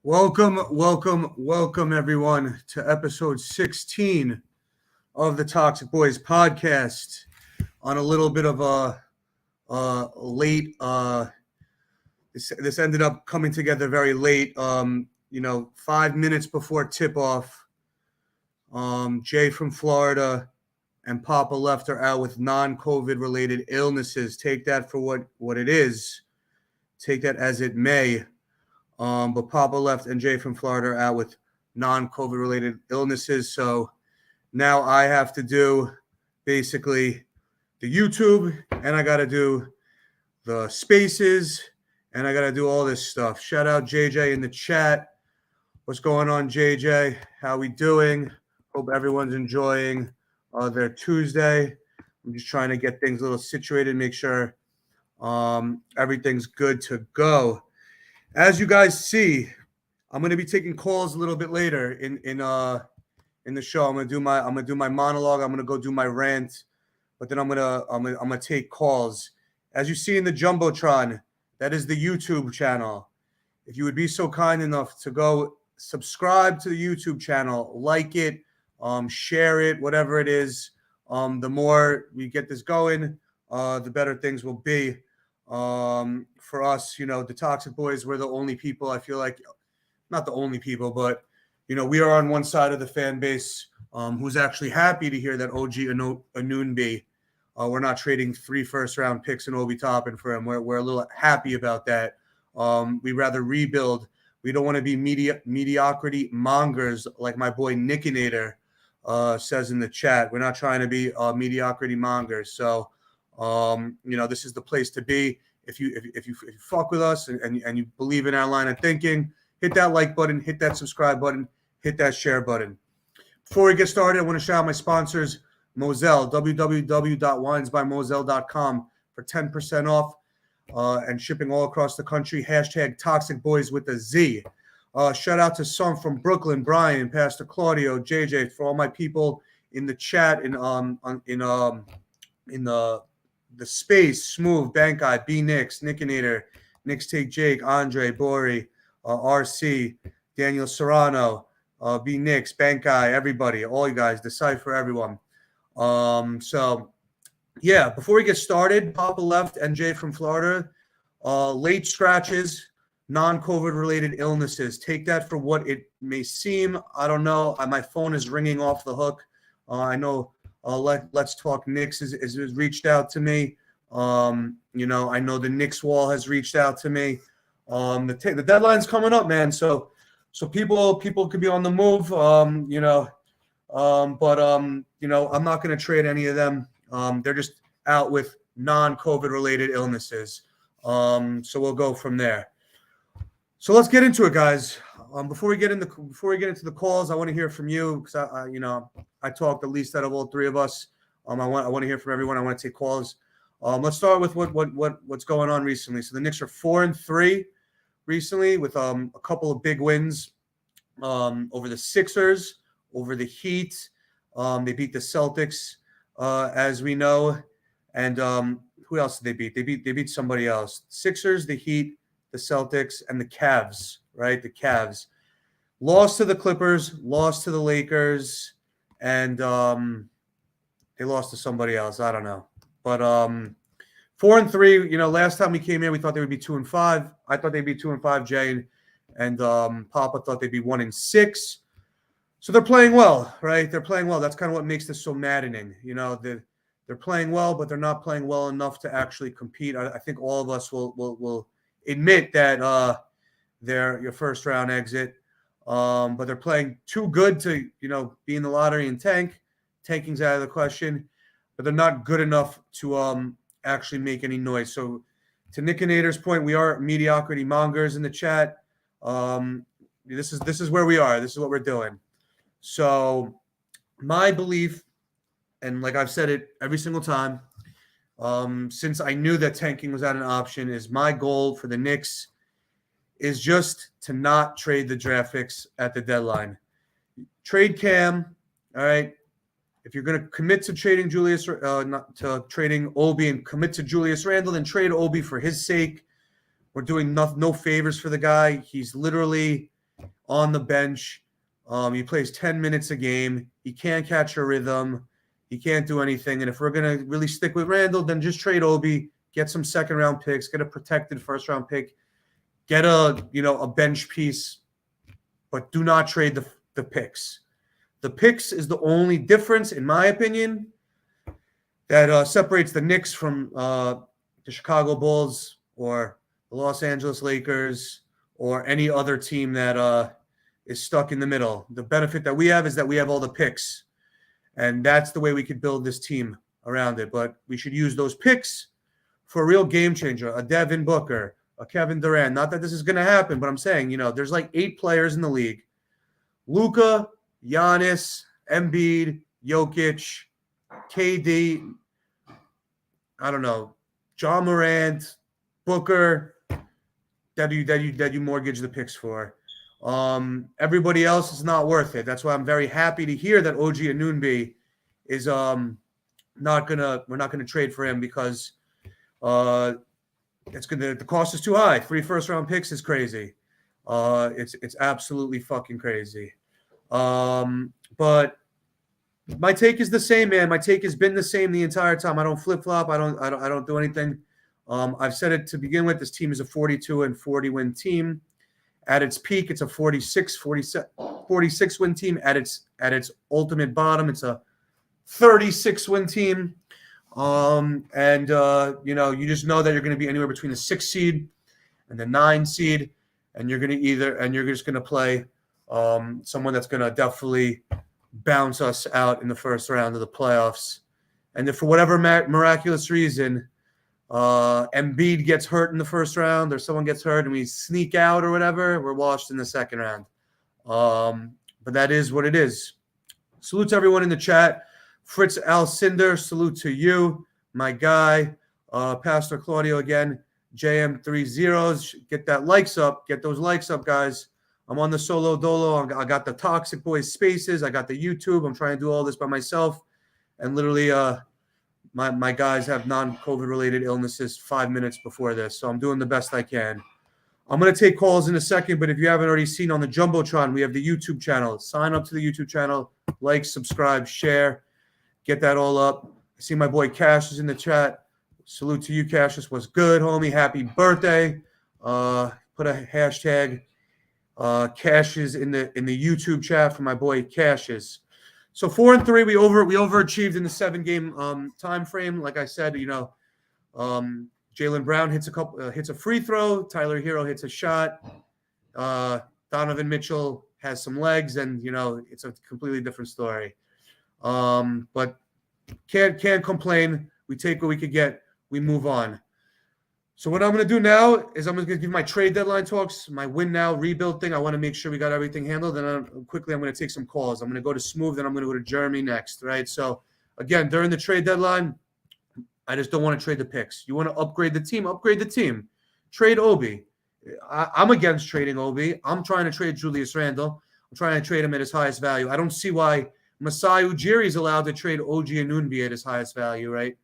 Welcome, everyone, to episode 16 of the Toxic Boys podcast. On a little bit of a late, this ended up coming together very late. 5 minutes before tip off. Jay from Florida and Poppa Left are out with non-COVID related illnesses. Take that for what it is. Take that as it may. But Poppa Left and J from Florida are out with non-COVID related illnesses. So now I have to do basically the YouTube, and I got to do the spaces, and I got to do all this stuff. Shout out JJ in the chat. What's going on, JJ? How we doing? Hope everyone's enjoying their Tuesday. I'm just trying to get things a little situated, make sure everything's good to go. As you guys see, I'm going to be taking calls a little bit later in the show. I'm going to do my monologue. I'm going to go do my rant, but then I'm going to take calls. As you see in the Jumbotron, that is the YouTube channel. If you would be so kind enough to go subscribe to the YouTube channel, like it, share it, whatever it is, the more we get this going, the better things will be. For us, the Toxic Boys, we're the only people, I feel like, not the only people, but we are on one side of the fan base who's actually happy to hear that OG Anunbi, we're not trading 3 first-round picks and Obi Toppin for him. We're a little happy about that. We rather rebuild. We don't want to be mediocrity mongers like my boy Nickinator says in the chat. We're not trying to be mediocrity mongers. So this is the place to be. If you fuck with us and you believe in our line of thinking, hit that like button, hit that subscribe button, hit that share button. Before we get started, I want to shout out my sponsors, Moselle, www.winesbymoselle.com for 10% off and shipping all across the country. Hashtag Toxic Boys with a Z. Shout out to some from Brooklyn, Brian, Pastor Claudio, JJ, for all my people in the chat in the space, Smooth, Bank Guy, B Knicks, Nickinator, Knicks Take Jake, Andre, Bori, RC, Daniel Serrano, B Knicks, Bank Guy, everybody, all you guys, Decipher, everyone. Before we get started, Poppa Left and Jay from Florida, late scratches, non-COVID related illnesses. Take that for what it may seem. I don't know. My phone is ringing off the hook. I know. Let's Talk Knicks has reached out to me. I know the Knicks wall has reached out to me. The deadline's coming up, man. So people could be on the move. I'm not going to trade any of them. They're just out with non-COVID related illnesses. So we'll go from there. So let's get into it, guys. Before we get into the calls, I want to hear from you because I talked the least out of all three of us. I want to hear from everyone. I want to take calls. Let's start with what's going on recently. So the Knicks are 4-3 recently with a couple of big wins over the Sixers, over the Heat. They beat the Celtics, as we know, and who else did they beat? They beat somebody else. Sixers, the Heat, the Celtics, and the Cavs. Right, the Cavs lost to the Clippers, lost to the Lakers, and they lost to somebody else. I don't know, but 4-3. Last time we came here, we thought they would be 2-5. I thought they'd be 2-5. Jay and Papa thought they'd be 1-6. So they're playing well, right? They're playing well. That's kind of what makes this so maddening. They're playing well, but they're not playing well enough to actually compete. I think all of us will admit that. They're your first round exit, but they're playing too good to be in the lottery and tank. Tanking's out of the question, but they're not good enough to actually make any noise. So to Nickinator's point, we are mediocrity mongers in the chat. This is where we are. This is what we're doing. So my belief, and like I've said it every single time, since I knew that tanking was not an option, is my goal for the Knicks is just to not trade the draft picks at the deadline. Trade Cam, all right? If you're going to commit to trading trading Obi and commit to Julius Randle, then trade Obi for his sake. We're doing no favors for the guy. He's literally on the bench. He plays 10 minutes a game. He can't catch a rhythm. He can't do anything. And if we're going to really stick with Randle, then just trade Obi, get some second-round picks, get a protected first-round pick, get a bench piece, but do not trade the picks. The picks is the only difference, in my opinion, that separates the Knicks from the Chicago Bulls or the Los Angeles Lakers or any other team that is stuck in the middle. The benefit that we have is that we have all the picks, and that's the way we could build this team around it. But we should use those picks for a real game changer, a Devin Booker, a Kevin Durant. Not that this is going to happen, but I'm saying, there's like 8 players in the league. Luka, Giannis, Embiid, Jokic, KD, I don't know, John Morant, Booker, that you mortgage the picks for. Everybody else is not worth it. That's why I'm very happy to hear that OG Anunoby is we're not gonna trade for him because the cost is too high. 3 first-round picks is crazy. It's absolutely fucking crazy. But my take is the same, man. My take has been the same the entire time. I don't flip-flop. I don't do anything. I've said it to begin with. This team is a 42 and 40 win team. At its peak, it's a 46 win team. At its ultimate bottom, it's a 36 win team. You just know that you're going to be anywhere between the 6 seed and the 9 seed, and you're just going to play someone that's going to definitely bounce us out in the first round of the playoffs. And if for whatever miraculous reason Embiid gets hurt in the first round or someone gets hurt and we sneak out or whatever, we're washed in the second round. But that is what it is. Salute to everyone in the chat. Fritz Alcinder, salute to you, my guy. Pastor Claudio again, JM30s. Get that likes up. Get those likes up, guys. I'm on the solo dolo. I got the Toxic Boys Spaces. I got the YouTube. I'm trying to do all this by myself. And literally my guys have non-COVID related illnesses 5 minutes before this. So I'm doing the best I can. I'm going to take calls in a second, but if you haven't already seen on the Jumbotron, we have the YouTube channel. Sign up to the YouTube channel. Like, subscribe, share. Get that all up. I see my boy Cash is in the chat. Salute to you, Cassius. What's good, homie? Happy birthday. Put a hashtag Cassius in the YouTube chat for my boy Cassius. So 4-3, we overachieved in the 7-game time frame. Like I said, Jaylen Brown hits a free throw. Tyler Hero hits a shot. Donovan Mitchell has some legs, and it's a completely different story. But can't complain. We take what we could get. We move on. So what I'm going to do now is I'm going to give my trade deadline talks, my win now rebuild thing. I want to make sure we got everything handled. And I'm going to take some calls. I'm going to go to Smooth, then I'm going to go to Jeremy next, right? So again, during the trade deadline, I just don't want to trade the picks. You want to upgrade the team? Upgrade the team. Trade Obi. I'm against trading Obi. I'm trying to trade Julius Randle. I'm trying to trade him at his highest value. I don't see why Masai Ujiri is allowed to trade OG Anunoby at his highest value, right?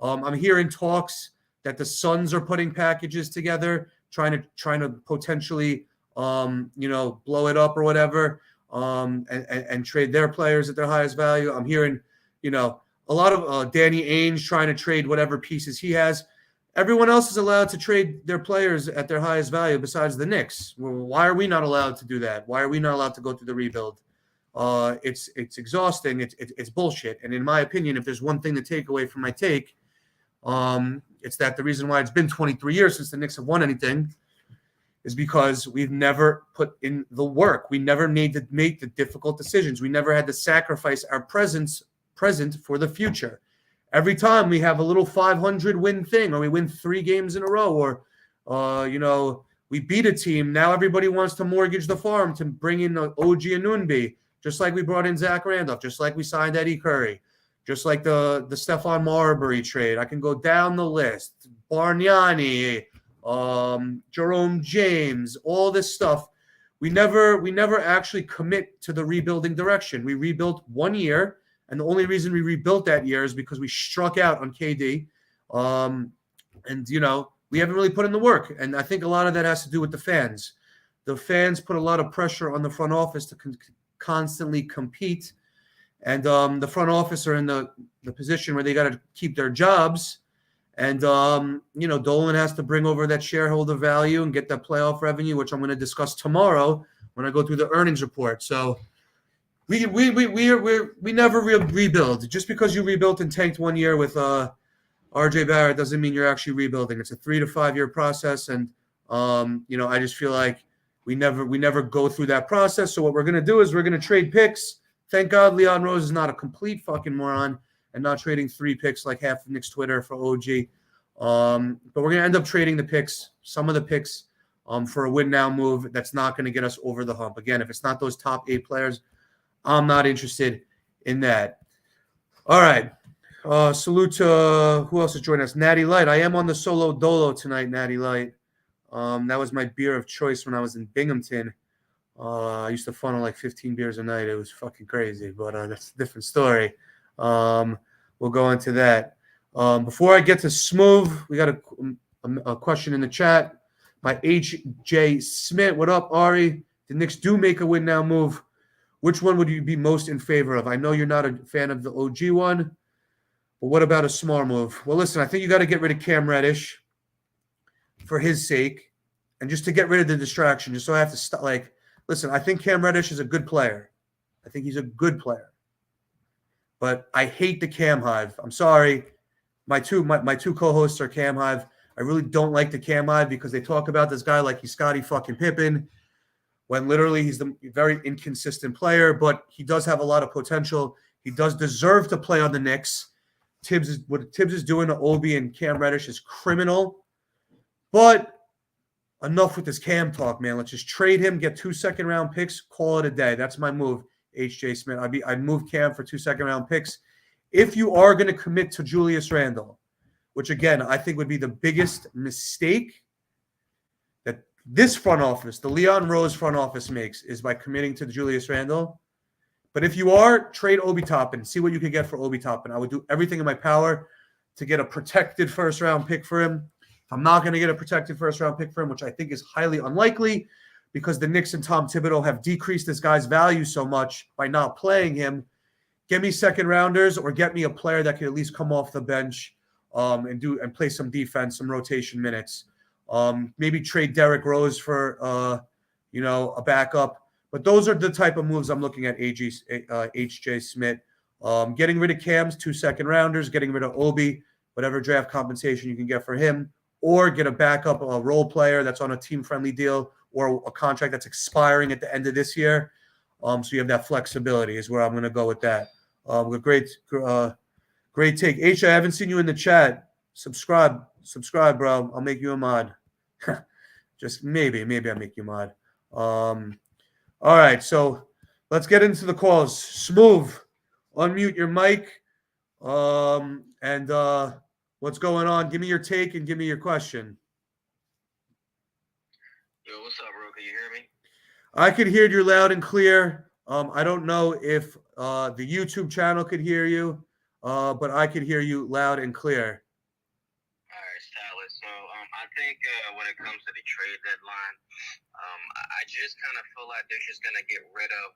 I'm hearing talks that the Suns are putting packages together, trying to potentially, blow it up or whatever, and trade their players at their highest value. I'm hearing, a lot of Danny Ainge trying to trade whatever pieces he has. Everyone else is allowed to trade their players at their highest value besides the Knicks. Well, why are we not allowed to do that? Why are we not allowed to go through the rebuild? It's exhausting. It's bullshit. And in my opinion, if there's one thing to take away from my take, it's that the reason why it's been 23 years since the Knicks have won anything is because we've never put in the work. We never made to make the difficult decisions. We never had to sacrifice our present for the future. Every time we have a little 500 win thing, or we win 3 games in a row, or we beat a team. Now everybody wants to mortgage the farm to bring in OG Anunoby, just like we brought in Zach Randolph, just like we signed Eddie Curry. Just like the Stephon Marbury trade. I can go down the list. Bargnani, Jerome James, all this stuff. We never actually commit to the rebuilding direction. We rebuilt 1 year, and the only reason we rebuilt that year is because we struck out on KD. We haven't really put in the work. And I think a lot of that has to do with the fans. the fans put a lot of pressure on the front office to constantly compete. And the front office are in the position where they got to keep their jobs. And, Dolan has to bring over that shareholder value and get that playoff revenue, which I'm going to discuss tomorrow when I go through the earnings report. So we never rebuild. Just because you rebuilt and tanked 1 year with RJ Barrett doesn't mean you're actually rebuilding. It's a 3 to 5 year process. And, I just feel like we never go through that process. So what we're going to do is we're going to trade picks. Thank God Leon Rose is not a complete fucking moron and not trading 3 picks like half of Knicks Twitter for OG. But we're going to end up trading the picks, some of the picks, for a win now move that's not going to get us over the hump. Again, if it's not those top 8 players, I'm not interested in that. All right. Salute to who else is joining us? Natty Light. I am on the Solo Dolo tonight, Natty Light. That was my beer of choice when I was in Binghamton. I used to funnel like 15 beers a night. It was fucking crazy, but that's a different story. We'll go into that. Before I get to Smooth, we got a question in the chat by H.J. Smith. What up, Ari? The Knicks do make a win now move. Which one would you be most in favor of? I know you're not a fan of the OG one, but what about a small move? Well, listen, I think you got to get rid of Cam Reddish for his sake and just to get rid of the distraction, just so I have to stop. Listen, I think Cam Reddish is a good player. I think he's a good player. But I hate the Cam Hive. I'm sorry. My two co-hosts are Cam Hive. I really don't like the Cam Hive because they talk about this guy like he's Scottie fucking Pippen, when literally he's the very inconsistent player, but he does have a lot of potential. He does deserve to play on the Knicks. What Tibbs is doing to Obi and Cam Reddish is criminal. But enough with this Cam talk, man. Let's just trade him, get 2 second-round picks, call it a day. That's my move, H.J. Smith. I'd move Cam for 2 second-round picks. If you are going to commit to Julius Randle, which, again, I think would be the biggest mistake that this front office, the Leon Rose front office, makes, is by committing to Julius Randle. But if you are, trade Obi Toppin. See what you can get for Obi Toppin. I would do everything in my power to get a protected first-round pick for him. If I'm not going to get a protected first-round pick for him, which I think is highly unlikely because the Knicks and Tom Thibodeau have decreased this guy's value so much by not playing him, get me second-rounders or get me a player that could at least come off the bench and play some defense, some rotation minutes. Maybe trade Derrick Rose for a backup. But those are the type of moves I'm looking at, H.J. Smith. Getting rid of Cam's 2 second-rounders, getting rid of Obi, whatever draft compensation you can get for him, or get a backup, a role player that's on a team-friendly deal or a contract that's expiring at the end of this year. So you have that flexibility is where I'm going to go with that. Great take. H, I haven't seen you in the chat. Subscribe, bro. I'll make you a mod. Just maybe I'll make you a mod. All right, so let's get into the calls. Smooth, unmute your mic. What's going on? Give me your take and give me your question. Yo, what's up, bro? Can you hear me? I could hear you loud and clear. I don't know if the YouTube channel could hear you, but I could hear you loud and clear. All right, solid. So I think when it comes to the trade deadline, I just kind of feel like they're just going to get rid of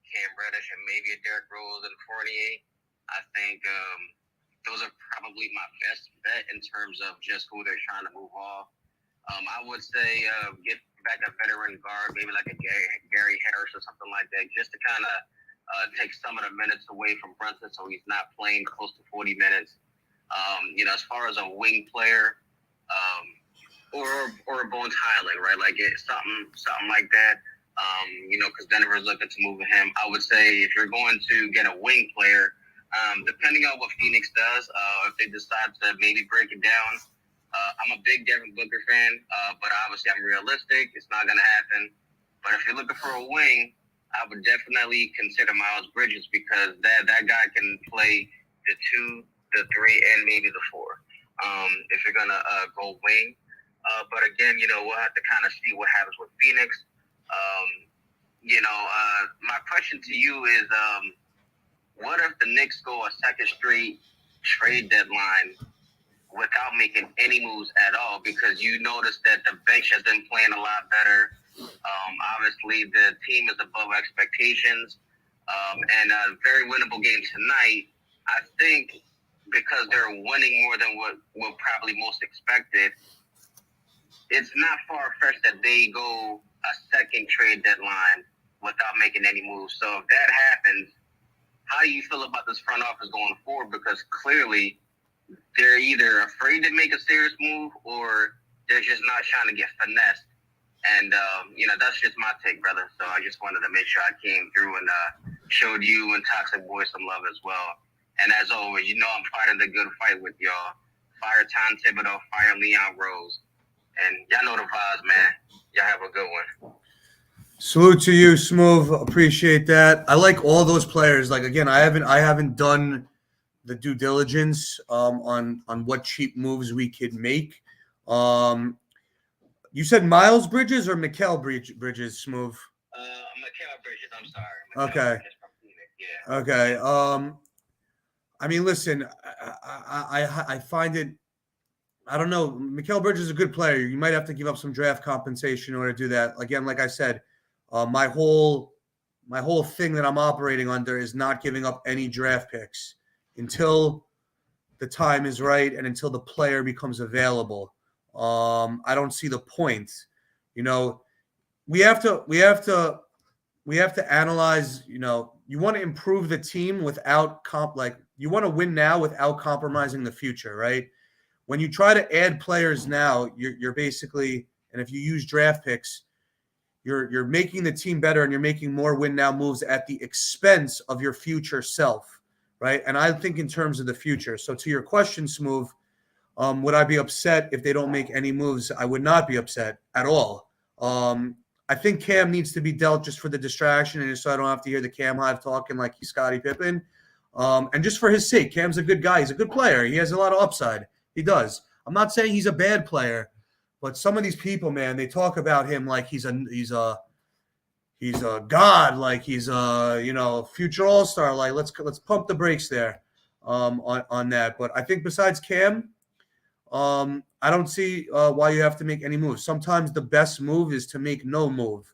Cam Reddish and maybe a Derrick Rose and Fournier. I think those are probably my best bet in terms of just who they're trying to move off. I would say get back a veteran guard, maybe like a Gary Harris or something like that, just to kind of take some of the minutes away from Brunson so he's not playing close to 40 minutes. As far as a wing player or a Bones Highland, right? Like something like that, because Denver's looking to move him. I would say if you're going to get a wing player, depending on what Phoenix does, if they decide to maybe break it down, I'm a big Devin Booker fan, but obviously I'm realistic. It's not going to happen. But if you're looking for a wing, I would definitely consider Miles Bridges because that guy can play the 2, the 3, and maybe the 4 if you're going to go wing. But again, we'll have to kind of see what happens with Phoenix. My question to you is, what if the Knicks go a second straight trade deadline without making any moves at all? Because you notice that the bench has been playing a lot better. Obviously, the team is above expectations, and a very winnable game tonight. I think because they're winning more than what probably most expected, it's not far-fetched that they go a second trade deadline without making any moves. So if that happens, how do you feel about this front office going forward? Because clearly they're either afraid to make a serious move or they're just not trying to get finessed. And, that's just my take, brother. So I just wanted to make sure I came through and showed you and Toxic Boy some love as well. And as always, I'm fighting the good fight with y'all. Fire Tom Thibodeau, fire Leon Rose. And y'all know the vibes, man. Y'all have a good one. Salute to you, Smooth. Appreciate that. I like all those players. Like, again, I haven't done the due diligence on what cheap moves we could make. You said Miles Bridges or Mikal Bridges, Smooth? Mikal Bridges, I'm sorry. Okay. Yeah. Okay. I mean, listen, I find it, I don't know. Mikal Bridges is a good player. You might have to give up some draft compensation in order to do that. Again, like I said, my whole thing that I'm operating under is not giving up any draft picks until the time is right and until the player becomes available. I don't see the point. We have to analyze. You want to improve the team without you want to win now without compromising the future, right? When you try to add players now, you're basically, and if you use draft picks, you're making the team better and you're making more win now moves at the expense of your future self, right? And I think in terms of the future. So to your question, Smooth, would I be upset if they don't make any moves? I would not be upset at all. I think Cam needs to be dealt just for the distraction and just so I don't have to hear the Cam Hive talking like he's Scottie Pippen. And just for his sake, Cam's a good guy. He's a good player. He has a lot of upside. He does. I'm not saying he's a bad player, but some of these people, man, they talk about him like he's a god, like he's a future all-star. Like let's pump the brakes there on that. But I think besides Cam, I don't see why you have to make any moves. Sometimes the best move is to make no move.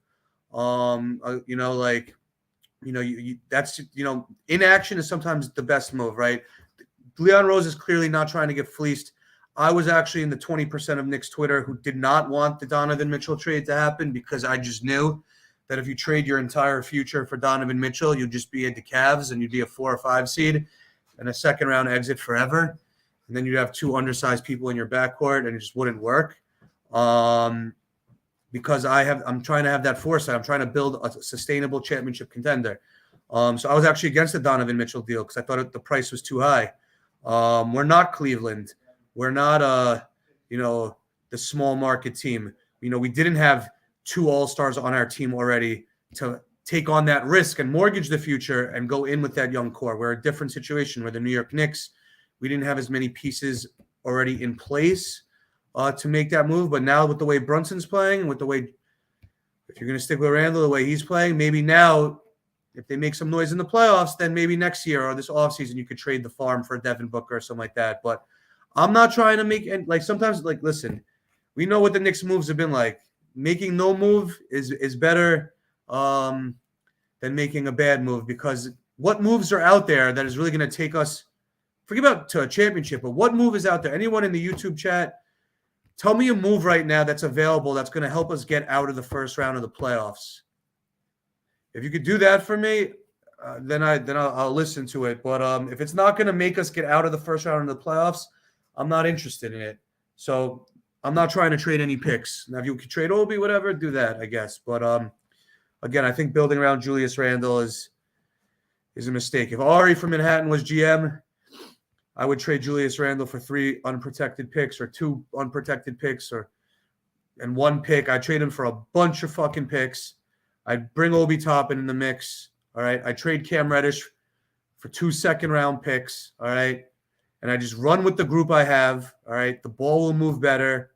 Inaction is sometimes the best move, right? Leon Rose is clearly not trying to get fleeced. I was actually in the 20% of Knicks Twitter who did not want the Donovan Mitchell trade to happen because I just knew that if you trade your entire future for Donovan Mitchell, you'd just be at the Cavs and you'd be a 4 or 5 seed and a second-round exit forever. And then you'd have 2 undersized people in your backcourt and it just wouldn't work. Because I'm trying to have that foresight. I'm trying to build a sustainable championship contender. So I was actually against the Donovan Mitchell deal because I thought the price was too high. We're not Cleveland. We're not the small market team. We didn't have 2 all-stars on our team already to take on that risk and mortgage the future and go in with that young core. We're a different situation. We're the New York Knicks. We didn't have as many pieces already in place to make that move. But now with the way Brunson's playing, with the way, if you're going to stick with Randle, the way he's playing, maybe now, if they make some noise in the playoffs, then maybe next year or this offseason you could trade the farm for Devin Booker or something like that. But I'm not trying to make – sometimes, listen, we know what the Knicks moves have been like. Making no move is better than making a bad move because what moves are out there that is really going to take us – forget about to a championship, but what move is out there? Anyone in the YouTube chat, tell me a move right now that's available that's going to help us get out of the first round of the playoffs. If you could do that for me, then I'll listen to it. But if it's not going to make us get out of the first round of the playoffs, I'm not interested in it. So I'm not trying to trade any picks. Now, if you could trade Obi, whatever, do that, I guess. But again, I think building around Julius Randle is a mistake. If Ari from Manhattan was GM, I would trade Julius Randle for 3 unprotected picks or 2 unprotected picks and 1 pick. I'd trade him for a bunch of fucking picks. I'd bring Obi Toppin in the mix. All right. I trade Cam Reddish for 2 second-round picks. All right. And I just run with the group I have. All right. The ball will move better.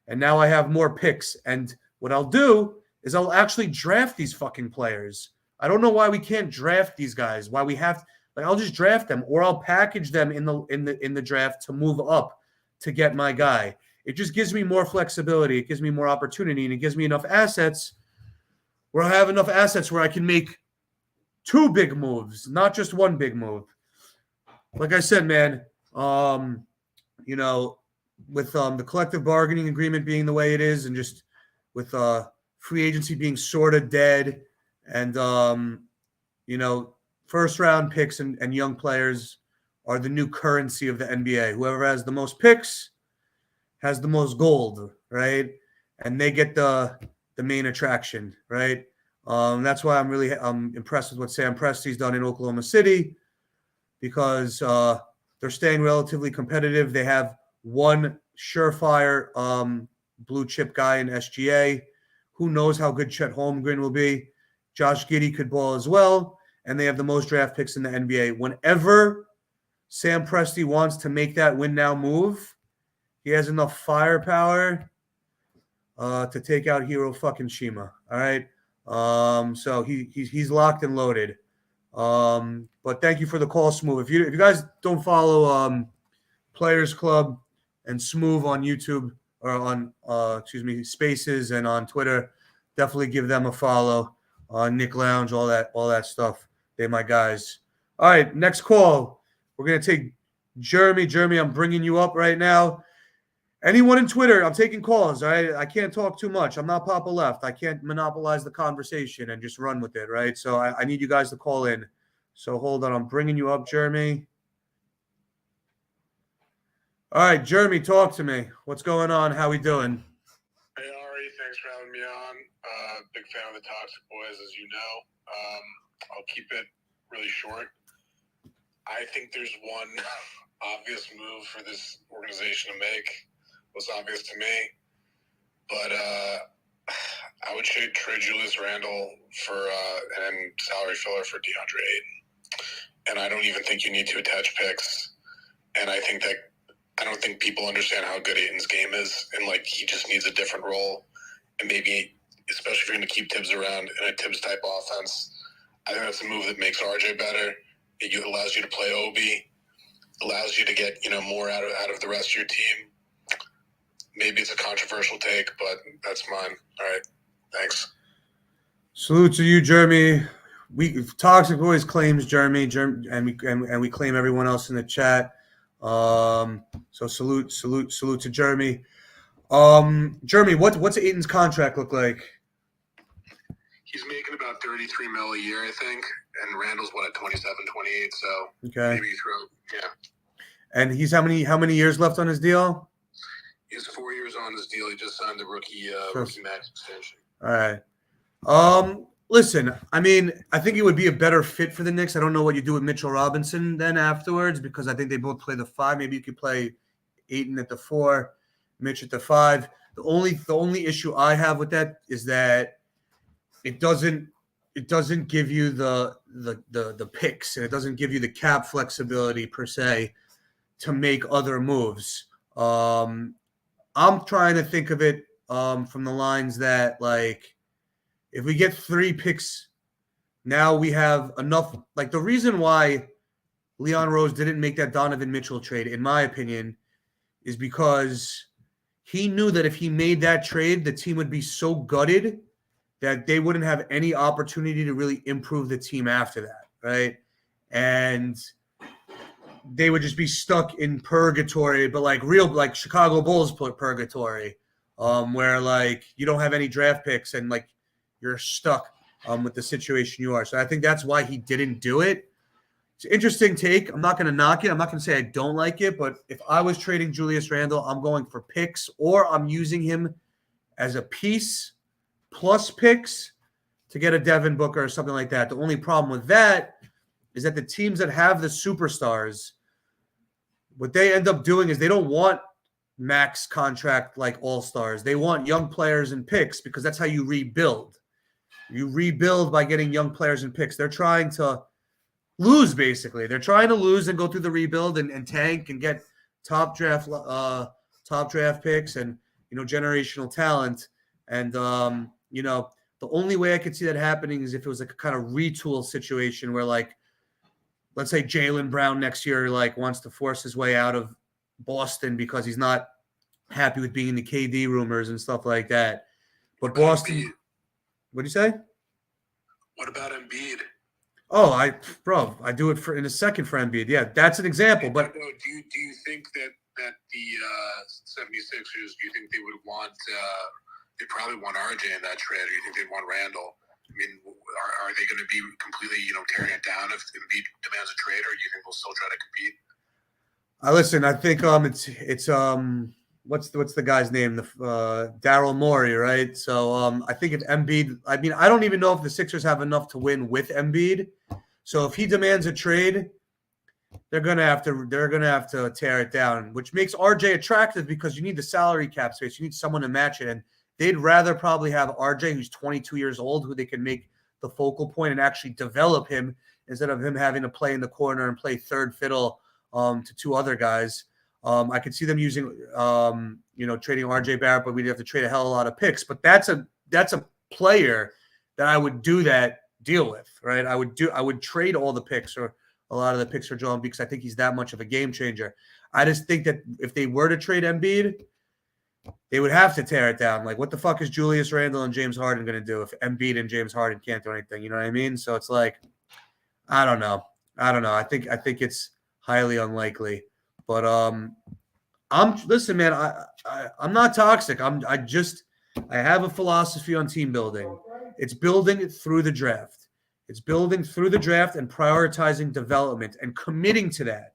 And now I have more picks. And what I'll do is I'll actually draft these fucking players. I don't know why we can't draft these guys. Why we have I'll just draft them or I'll package them in the draft to move up to get my guy. It just gives me more flexibility. It gives me more opportunity and it gives me enough assets where I have enough assets where I can make 2 big moves, not just 1 big move. Like I said, man, with the collective bargaining agreement being the way it is, and just with free agency being sort of dead, and first round picks and young players are the new currency of the NBA. Whoever has the most picks has the most gold, right? And they get the main attraction, right? That's why I'm really impressed with what Sam Presti's done in Oklahoma City, because they're staying relatively competitive. They have one surefire blue chip guy in SGA. Who knows how good Chet Holmgren will be? Josh Giddey could ball as well, and they have the most draft picks in the NBA. Whenever Sam Presti wants to make that win now move, he has enough firepower to take out Hero fucking Shima. All right. So he's locked and loaded. But thank you for the call, Smooth. If you guys don't follow Players Club and Smooth on YouTube or on Spaces and on Twitter, definitely give them a follow. Nick Lounge, all that stuff. They're my guys. All right, next call. We're gonna take Jeremy. Jeremy, I'm bringing you up right now. Anyone in Twitter, I'm taking calls, all right? I can't talk too much. I'm not Poppa Left. I can't monopolize the conversation and just run with it, right? So I need you guys to call in. So hold on. I'm bringing you up, Jeremy. All right, Jeremy, talk to me. What's going on? How we doing? Hey, Ari. Thanks for having me on. Big fan of the Toxic Boys, as you know. I'll keep it really short. I think there's one obvious move for this organization to make. Was obvious to me, but I would trade Julius Randle for and salary filler for DeAndre Ayton. And I don't even think you need to attach picks. And I don't think people understand how good Ayton's game is, and like he just needs a different role. And maybe, especially if you're going to keep Tibbs around in a Tibbs type offense, I think that's a move that makes RJ better. It allows you to play Obi, allows you to get more out of the rest of your team. Maybe it's a controversial take, but that's mine. All right. Thanks. Salute to you, Jeremy. Toxic Boys claims Jeremy, and we claim everyone else in the chat. So salute to Jeremy. Jeremy, what's Ayton's contract look like? He's making about $33 million a year, I think, and Randall's at 27, 28. So okay, maybe yeah. And he's how many years left on his deal? He has 4 years on his deal. He just signed the rookie max extension. All right. Listen, I mean, I think it would be a better fit for the Knicks. I don't know what you do with Mitchell Robinson then afterwards, because I think they both play the 5. Maybe you could play Ayton at the 4, Mitch at the 5. The only issue I have with that is that it doesn't give you the picks, and it doesn't give you the cap flexibility per se to make other moves. I'm trying to think of it from the lines that, like, if we get 3 picks, now we have enough. Like, the reason why Leon Rose didn't make that Donovan Mitchell trade, in my opinion, is because he knew that if he made that trade, the team would be so gutted that they wouldn't have any opportunity to really improve the team after that, right? And they would just be stuck in purgatory, but like Chicago Bulls purgatory, where like you don't have any draft picks and like you're stuck with the situation you are. So I think that's why he didn't do it. It's an interesting take. I'm not going to knock it. I'm not going to say I don't like it, but if I was trading Julius Randle, I'm going for picks, or I'm using him as a piece plus picks to get a Devin Booker or something like that. The only problem with that is that the teams that have the superstars, what they end up doing is they don't want max contract like all-stars. They want young players and picks, because that's how you rebuild. You rebuild by getting young players and picks. They're trying to lose, basically. They're trying to lose and go through the rebuild and tank and get top draft picks and generational talent. And the only way I could see that happening is if it was like a kind of retool situation where, like, let's say Jaylen Brown next year wants to force his way out of Boston because he's not happy with being in the KD rumors and stuff like that. But Boston, what do you say? What about Embiid? Oh, I do it in a second for Embiid. Yeah, that's an example. But do you think that the 76ers, do you think they would want they probably want RJ in that trade, or do you think they'd want Randle? I mean, are they going to be completely, tearing it down if Embiid demands a trade, or do you think they'll still try to compete? Listen, I think it's what's the guy's name? The Daryl Morey, right? So I think if Embiid, I mean, I don't even know if the Sixers have enough to win with Embiid. So if he demands a trade, they're gonna have to tear it down, which makes RJ attractive because you need the salary cap space. You need someone to match it, and they'd rather probably have RJ, who's 22 years old, who they can make the focal point and actually develop him instead of him having to play in the corner and play third fiddle to two other guys. I could see them using, trading RJ Barrett, but we'd have to trade a hell of a lot of picks. But that's a player that I would do that deal with, right? I would trade all the picks or a lot of the picks for Joel Embiid because I think he's that much of a game changer. I just think that if they were to trade Embiid, they would have to tear it down. Like, what the fuck is Julius Randle and James Harden going to do if Embiid and James Harden can't do anything? You know what I mean? So it's like, I don't know. I think it's highly unlikely. But listen, man. I'm not toxic. I have a philosophy on team building. It's building through the draft. It's building through the draft and prioritizing development and committing to that.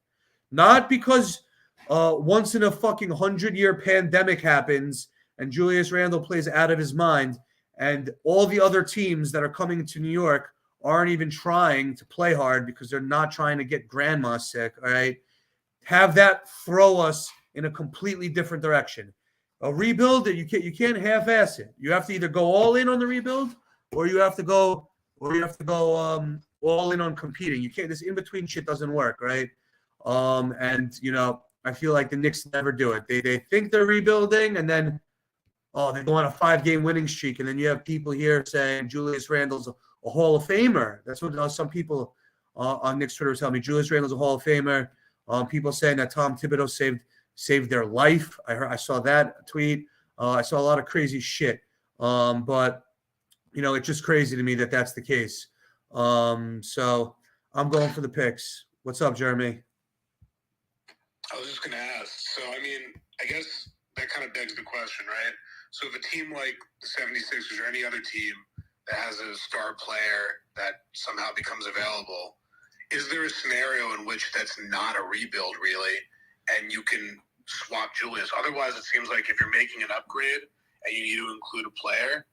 Not because once in a fucking 100-year pandemic happens and Julius Randle plays out of his mind and all the other teams that are coming to New York aren't even trying to play hard because they're not trying to get grandma sick, all right? Have that throw us in a completely different direction. A rebuild, you can't half-ass it. You have to either go all in on the rebuild or you have to go all in on competing. You can't. This in-between shit doesn't work, right? I feel like the Knicks never do it. They think they're rebuilding, and then they go on a 5-game winning streak, and then you have people here saying Julius Randle's a Hall of Famer. That's what some people on Knicks Twitter tell me. Julius Randle's a Hall of Famer. People saying that Tom Thibodeau saved their life. I saw that tweet. I saw a lot of crazy shit. But it's just crazy to me that that's the case. So I'm going for the picks. What's up, Jeremy? I was just going to ask. So, I mean, I guess that kind of begs the question, right? So if a team like the 76ers or any other team that has a star player that somehow becomes available, is there a scenario in which that's not a rebuild, really, and you can swap Julius? Otherwise, it seems like if you're making an upgrade and you need to include a player,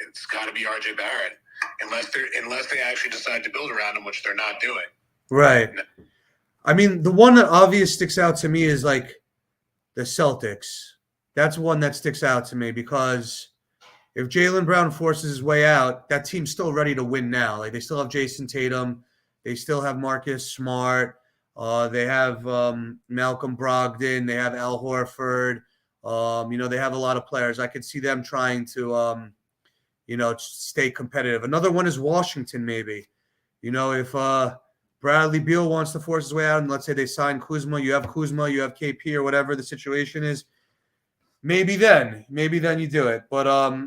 it's got to be RJ Barrett, unless they actually decide to build around him, which they're not doing. Right. I mean, the one that obvious sticks out to me is like the Celtics. That's one that sticks out to me because if Jaylen Brown forces his way out, that team's still ready to win now. Like, they still have Jason Tatum. They still have Marcus Smart. They have Malcolm Brogdon. They have Al Horford. They have a lot of players. I could see them trying to, stay competitive. Another one is Washington, maybe. If Bradley Beal wants to force his way out, and let's say they sign Kuzma, you have KP or whatever the situation is, maybe then you do it. But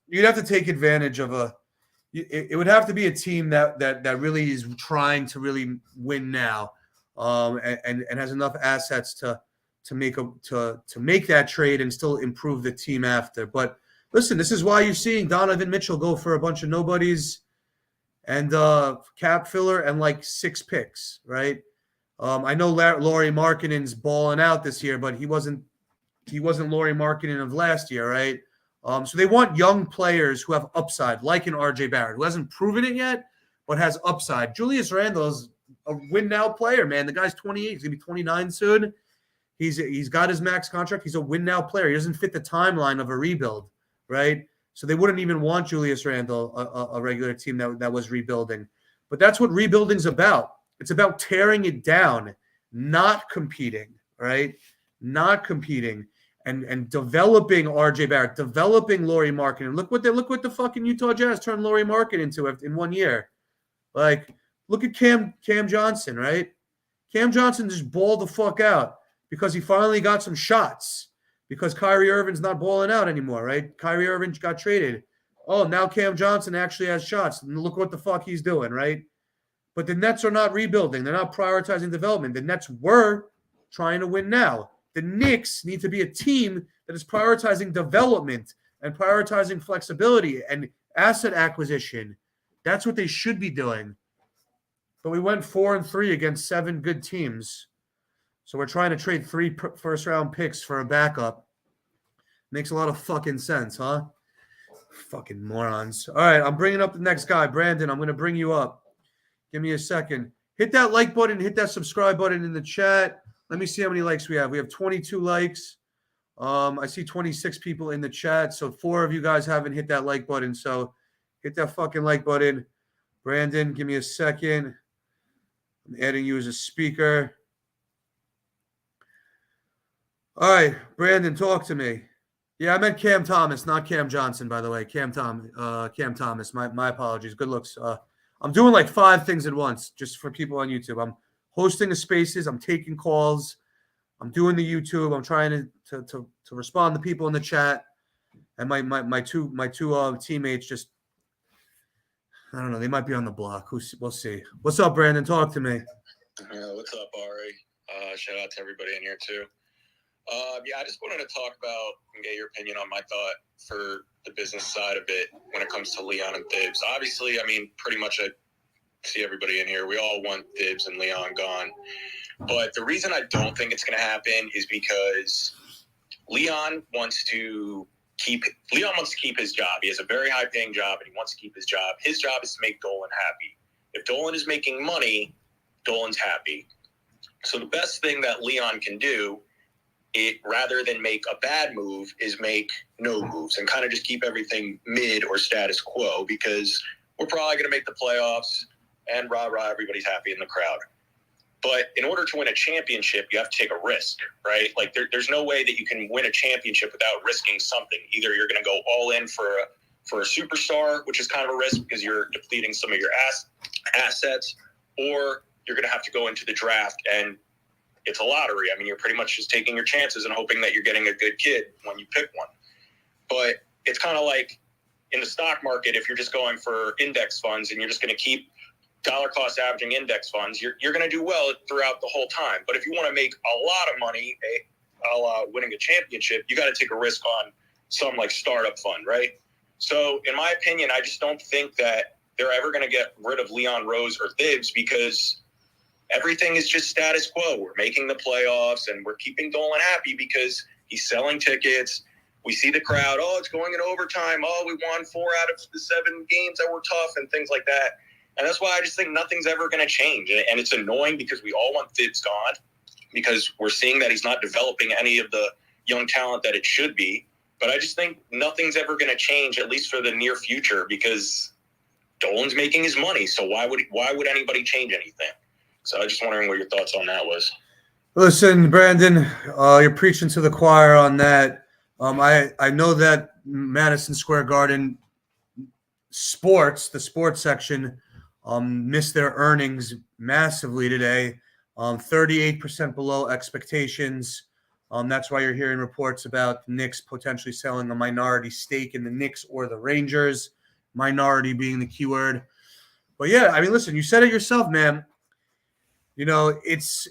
you'd have to take advantage of it would have to be a team that really is trying to really win now, and has enough assets to make that trade and still improve the team after. But listen, this is why you're seeing Donovan Mitchell go for a bunch of nobodies and cap filler and like 6 picks, right? I know Lauri Markkanen's balling out this year, but he wasn't Lauri Markkanen of last year, right? So they want young players who have upside, like an RJ Barrett, who hasn't proven it yet, but has upside. Julius Randle is a win-now player, man. The guy's 28. He's going to be 29 soon. He's got his max contract. He's a win-now player. He doesn't fit the timeline of a rebuild, right? So they wouldn't even want Julius Randle, a regular team that was rebuilding. But that's what rebuilding's about. It's about tearing it down, not competing, right? Not competing. And developing RJ Barrett, developing Lauri Markkanen. Look what the fucking Utah Jazz turned Lauri Markkanen into in 1 year. Like, look at Cam Johnson, right? Cam Johnson just balled the fuck out because he finally got some shots because Kyrie Irving's not balling out anymore, right? Kyrie Irving got traded. oh, now Cam Johnson actually has shots. And look what the fuck he's doing, right? But the Nets are not rebuilding. They're not prioritizing development. The Nets were trying to win now. The Knicks need to be a team that is prioritizing development and prioritizing flexibility and asset acquisition. That's what they should be doing. But we went 4-3 against 7 good teams. So we're trying to trade 3 first-round picks for a backup. Makes a lot of fucking sense, huh? Fucking morons. All right, I'm bringing up the next guy. Brandon, I'm going to bring you up. Give me a second. Hit that like button. Hit that subscribe button in the chat. Let me see how many likes we have. We have 22 likes. I see 26 people in the chat. So 4 of you guys haven't hit that like button. So hit that fucking like button. Brandon, give me a second. I'm adding you as a speaker. All right, Brandon, talk to me. Yeah, I meant Cam Thomas, not Cam Johnson, by the way. Cam Thomas. My apologies. Good looks. I'm doing like 5 things at once just for people on YouTube. I'm hosting the spaces. I'm taking calls. I'm doing the YouTube. I'm trying to respond to people in the chat. And my two teammates just, I don't know. They might be on the block. We'll see. What's up, Brandon? Talk to me. What's up, Ari? Shout out to everybody in here too. Yeah, I just wanted to talk about and get your opinion on my thought for the business side of it when it comes to Leon and Thibs. Obviously, I mean, pretty much I see everybody in here. We all want Thibs and Leon gone. But the reason I don't think it's going to happen is because Leon wants to keep his job. He has a very high-paying job, and he wants to keep his job. His job is to make Dolan happy. If Dolan is making money, Dolan's happy. So the best thing that Leon can do, rather than make a bad move, is make no moves and kind of just keep everything mid or status quo, because we're probably going to make the playoffs and rah-rah, everybody's happy in the crowd. But in order to win a championship, you have to take a risk, right? Like there's no way that you can win a championship without risking something. Either you're going to go all in for a superstar, which is kind of a risk because you're depleting some of your assets, or you're going to have to go into the draft and it's a lottery. I mean, you're pretty much just taking your chances and hoping that you're getting a good kid when you pick one. But it's kind of like in the stock market, if you're just going for index funds and you're just going to keep dollar cost averaging index funds, you're going to do well throughout the whole time. But if you want to make a lot of money, winning a championship, you got to take a risk on some like startup fund, right? So in my opinion, I just don't think that they're ever going to get rid of Leon Rose or Thibs, because everything is just status quo. We're making the playoffs and we're keeping Dolan happy because he's selling tickets. We see the crowd, oh, it's going in overtime. Oh, we won 4 out of the 7 games that were tough and things like that. And that's why I just think nothing's ever going to change. And it's annoying because we all want Thibs gone, because we're seeing that he's not developing any of the young talent that it should be. But I just think nothing's ever going to change, at least for the near future, because Dolan's making his money. So why would anybody change anything? So I was just wondering what your thoughts on that was. Listen, Brandon, you're preaching to the choir on that. I know that Madison Square Garden the sports section, missed their earnings massively today, 38% below expectations. That's why you're hearing reports about the Knicks potentially selling a minority stake in the Knicks or the Rangers, minority being the key word. But yeah, I mean, listen, you said it yourself, man. You know, it's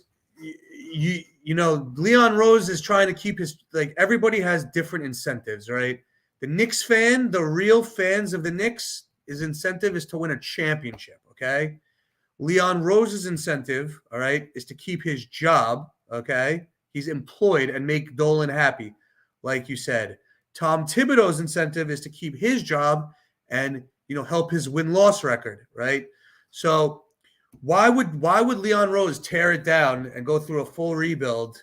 Leon Rose is trying to keep his, like, everybody has different incentives, right? The Knicks fan, the real fans of the Knicks, his incentive is to win a championship, okay? Leon Rose's incentive, all right, is to keep his job, okay? He's employed and make Dolan happy, like you said. Tom Thibodeau's incentive is to keep his job and, help his win-loss record, right? So why would Leon Rose tear it down and go through a full rebuild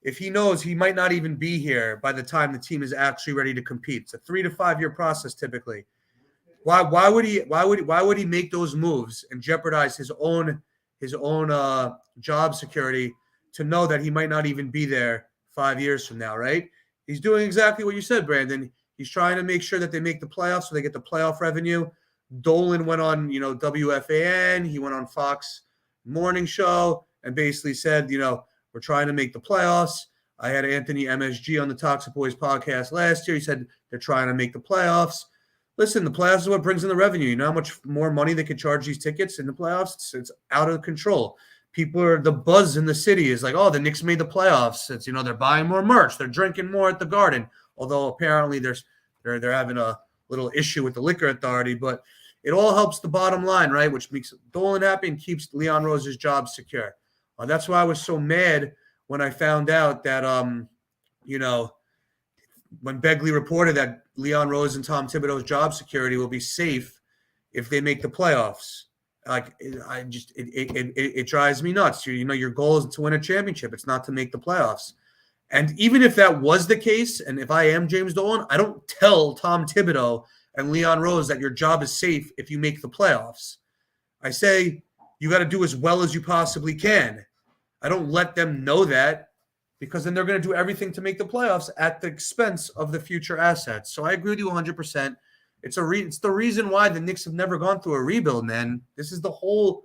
if he knows he might not even be here by the time the team is actually ready to compete? It's a 3 to 5 year process typically. Why would he make those moves and jeopardize his own job security to know that he might not even be there 5 years from now, right? He's doing exactly what you said, Brandon. He's trying to make sure that they make the playoffs so they get the playoff revenue. Dolan went on, WFAN. He went on Fox Morning Show and basically said, we're trying to make the playoffs. I had Anthony MSG on the Toxic Boys podcast last year. He said they're trying to make the playoffs. Listen, the playoffs is what brings in the revenue. You know how much more money they could charge these tickets in the playoffs? It's out of control. People are the buzz in the city is like, oh, the Knicks made the playoffs. It's they're buying more merch, they're drinking more at the Garden. Although apparently they're having a little issue with the liquor authority, but it all helps the bottom line, right? Which makes Dolan happy and keeps Leon Rose's job secure. That's why I was so mad when I found out that when Begley reported that Leon Rose and Tom Thibodeau's job security will be safe if they make the playoffs. Like it drives me nuts. Your goal is to win a championship. It's not to make the playoffs. And even if that was the case, and if I am James Dolan, I don't tell Tom Thibodeau and Leon Rose that your job is safe if you make the playoffs. I say you got to do as well as you possibly can. I don't let them know that, because then they're going to do everything to make the playoffs at the expense of the future assets. So I agree with you 100%. It's the reason why the Knicks have never gone through a rebuild, man. This is the whole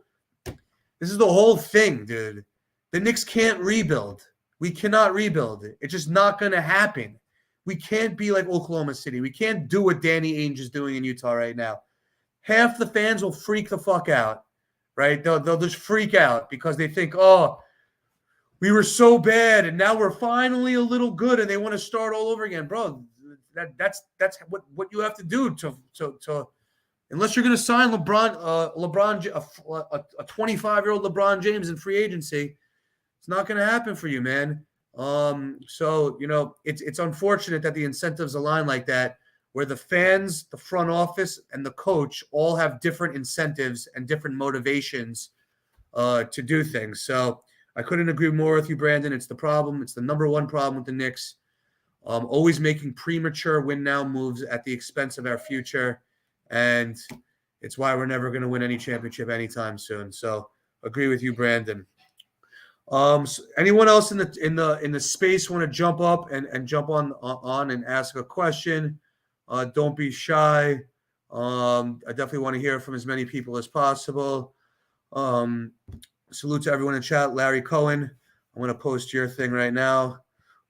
thing, dude. The Knicks can't rebuild. We cannot rebuild it. It's just not going to happen. We can't be like Oklahoma City. We can't do what Danny Ainge is doing in Utah right now. Half the fans will freak the fuck out, right? They'll just freak out because they think, oh, we were so bad and now we're finally a little good and they want to start all over again. Bro, that's what you have to do to unless you're going to sign LeBron a 25-year-old LeBron James in free agency, it's not going to happen for you, man. So it's unfortunate that the incentives align like that, where the fans, the front office, and the coach all have different incentives and different motivations to do things. So I couldn't agree more with you, Brandon. It's the problem. It's the number one problem with the Knicks. Always making premature win now moves at the expense of our future, and it's why we're never going to win any championship anytime soon. So agree with you, Brandon. So anyone else in the space want to jump up and jump on and ask a question? Don't be shy. I definitely want to hear from as many people as possible. Salute to everyone in chat. Larry Cohen, I'm going to post your thing right now.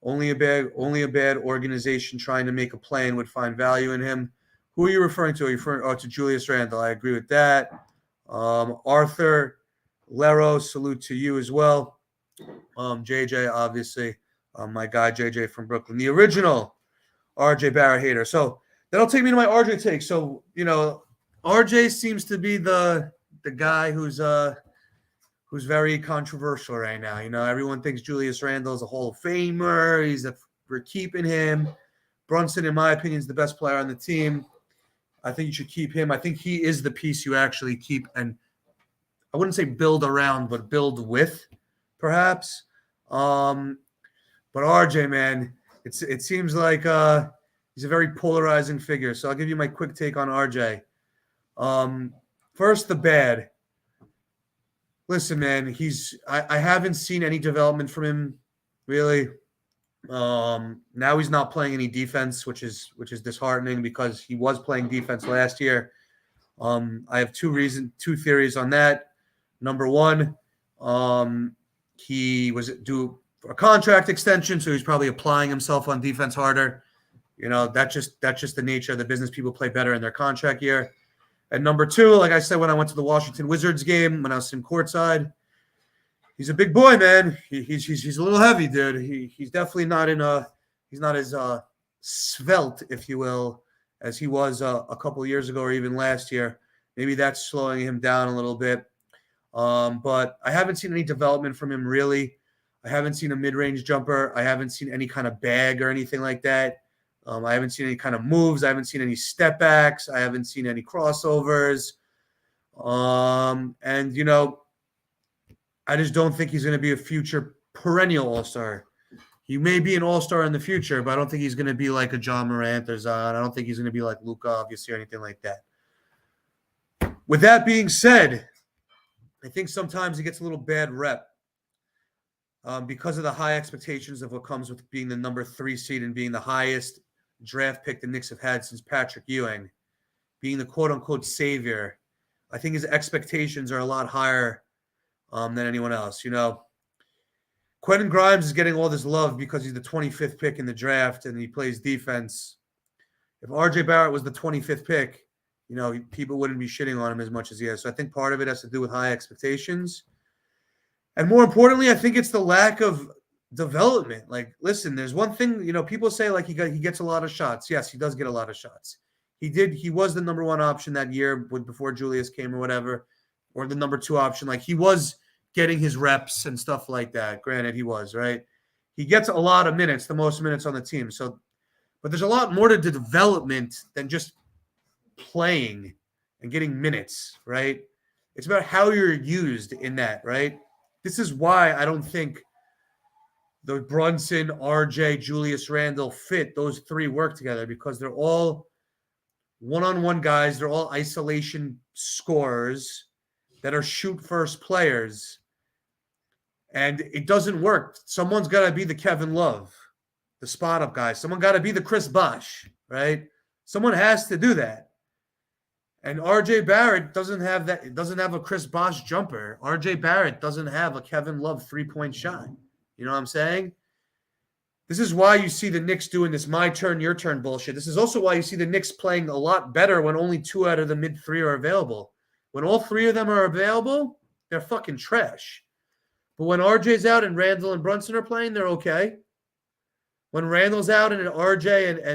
Only a bad organization trying to make a play would find value in him. Who are you referring to? Are you referring to Julius Randle? I agree with that. Arthur Lero, salute to you as well. JJ, obviously, my guy JJ from Brooklyn, the original RJ Barrett hater. So that'll take me to my RJ take. So RJ seems to be the guy who's very controversial right now. Everyone thinks Julius Randle is a Hall of Famer. We're keeping him. Brunson, in my opinion, is the best player on the team. I think you should keep him. I think he is the piece you actually keep, and I wouldn't say build around, but build with, perhaps. But RJ, man, it seems like he's a very polarizing figure. So I'll give you my quick take on RJ. First, the bad. Listen, man, I haven't seen any development from him, really. Now he's not playing any defense, which is disheartening because he was playing defense last year. I have two theories on that. Number one, he was due for a contract extension, so he's probably applying himself on defense harder. That's just the nature of the business. People play better in their contract year. And number two, like I said, when I went to the Washington Wizards game, when I was sitting courtside, he's a big boy, man. He's a little heavy, dude. He's definitely not he's not as svelte, if you will, as he was a couple of years ago or even last year. Maybe that's slowing him down a little bit. But I haven't seen any development from him, really. I haven't seen a mid-range jumper. I haven't seen any kind of bag or anything like that. I haven't seen any kind of moves. I haven't seen any step backs. I haven't seen any crossovers. And, I just don't think he's going to be a future perennial all-star. He may be an all-star in the future, but I don't think he's going to be like a John Morant or Zion. I don't think he's going to be like Luka, obviously, or anything like that. With that being said, I think sometimes he gets a little bad rep because of the high expectations of what comes with being the number 3 seed and being the highest draft pick the Knicks have had since Patrick Ewing, being the quote-unquote savior. I think his expectations are a lot higher than anyone else. Quentin Grimes is getting all this love because he's the 25th pick in the draft and he plays defense. if RJ Barrett was the 25th pick, people wouldn't be shitting on him as much as he is. So I think part of it has to do with high expectations. And more importantly, I think it's the lack of development. Like, listen, there's one thing, people say like he gets a lot of shots. Yes, he does get a lot of shots. He was the number one option that year before Julius came or whatever, or the number two option. Like, he was getting his reps and stuff like that. Granted, he was, right? He gets a lot of minutes, the most minutes on the team. So, but there's a lot more to the development than just playing and getting minutes, right? It's about how you're used in that, right? This is why I don't think the Brunson, RJ, Julius Randle fit. Those three work together because they're all one-on-one guys. They're all isolation scorers that are shoot-first players. And it doesn't work. Someone's got to be the Kevin Love, the spot-up guy. Someone got to be the Chris Bosh, right? Someone has to do that. And RJ Barrett doesn't have that. It doesn't have a Chris Bosh jumper. RJ Barrett doesn't have a Kevin Love three-point shot. You know what I'm saying? This is why you see the Knicks doing this my turn, your turn bullshit. This is also why you see the Knicks playing a lot better when only two out of the mid three are available. When all three of them are available, they're fucking trash. But when RJ's out and Randle and Brunson are playing, they're okay. When Randle's out and RJ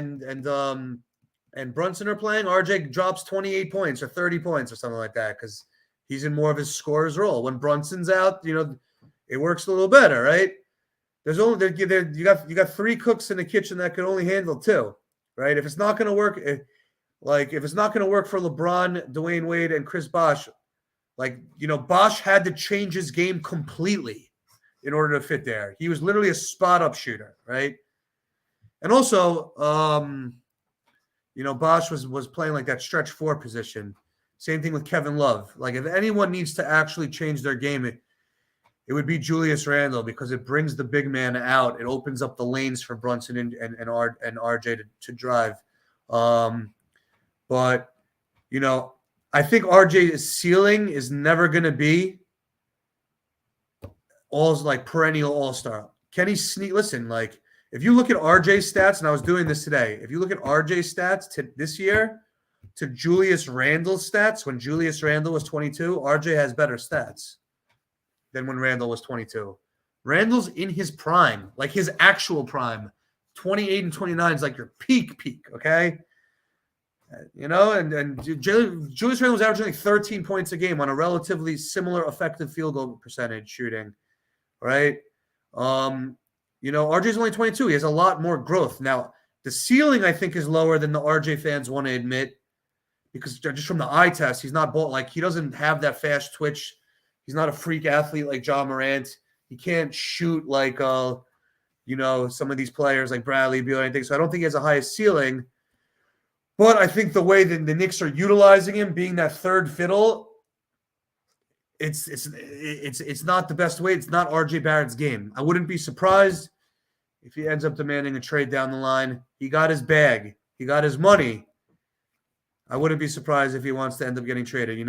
and Brunson are playing, RJ drops 28 points or 30 points or something like that because he's in more of his scorer's role. When Brunson's out, it works a little better, right? There's only you got three cooks in the kitchen that can only handle two, right? If it's not going to work, if it's not going to work for LeBron, Dwayne Wade, and Chris Bosh, Bosh had to change his game completely in order to fit there. He was literally a spot-up shooter, right? And also, Bosh was playing like that stretch four position. Same thing with Kevin Love. Like, if anyone needs to actually change their game, it would be Julius Randle because it brings the big man out. It opens up the lanes for Brunson and RJ to drive. But, I think RJ's ceiling is never going to be perennial all-star. Can he sneak? Listen, if you look at RJ's stats, and I was doing this today, if you look at RJ's stats this year to Julius Randle's stats, when Julius Randle was 22, RJ has better stats than when Randle was 22. Randle's in his prime, like his actual prime. 28 and 29 is like your peak, okay? And Julius Randle was averaging 13 points a game on a relatively similar effective field goal percentage shooting, right? RJ's only 22. He has a lot more growth. Now, the ceiling, I think, is lower than the RJ fans want to admit because just from the eye test, he's not he doesn't have that fast twitch. He's not a freak athlete like John Morant. He can't shoot like, some of these players like Bradley Beal or anything. So I don't think he has a high ceiling. But I think the way that the Knicks are utilizing him, being that third fiddle, it's not the best way. It's not RJ Barrett's game. I wouldn't be surprised if he ends up demanding a trade down the line. He got his bag. He got his money. I wouldn't be surprised if he wants to end up getting traded.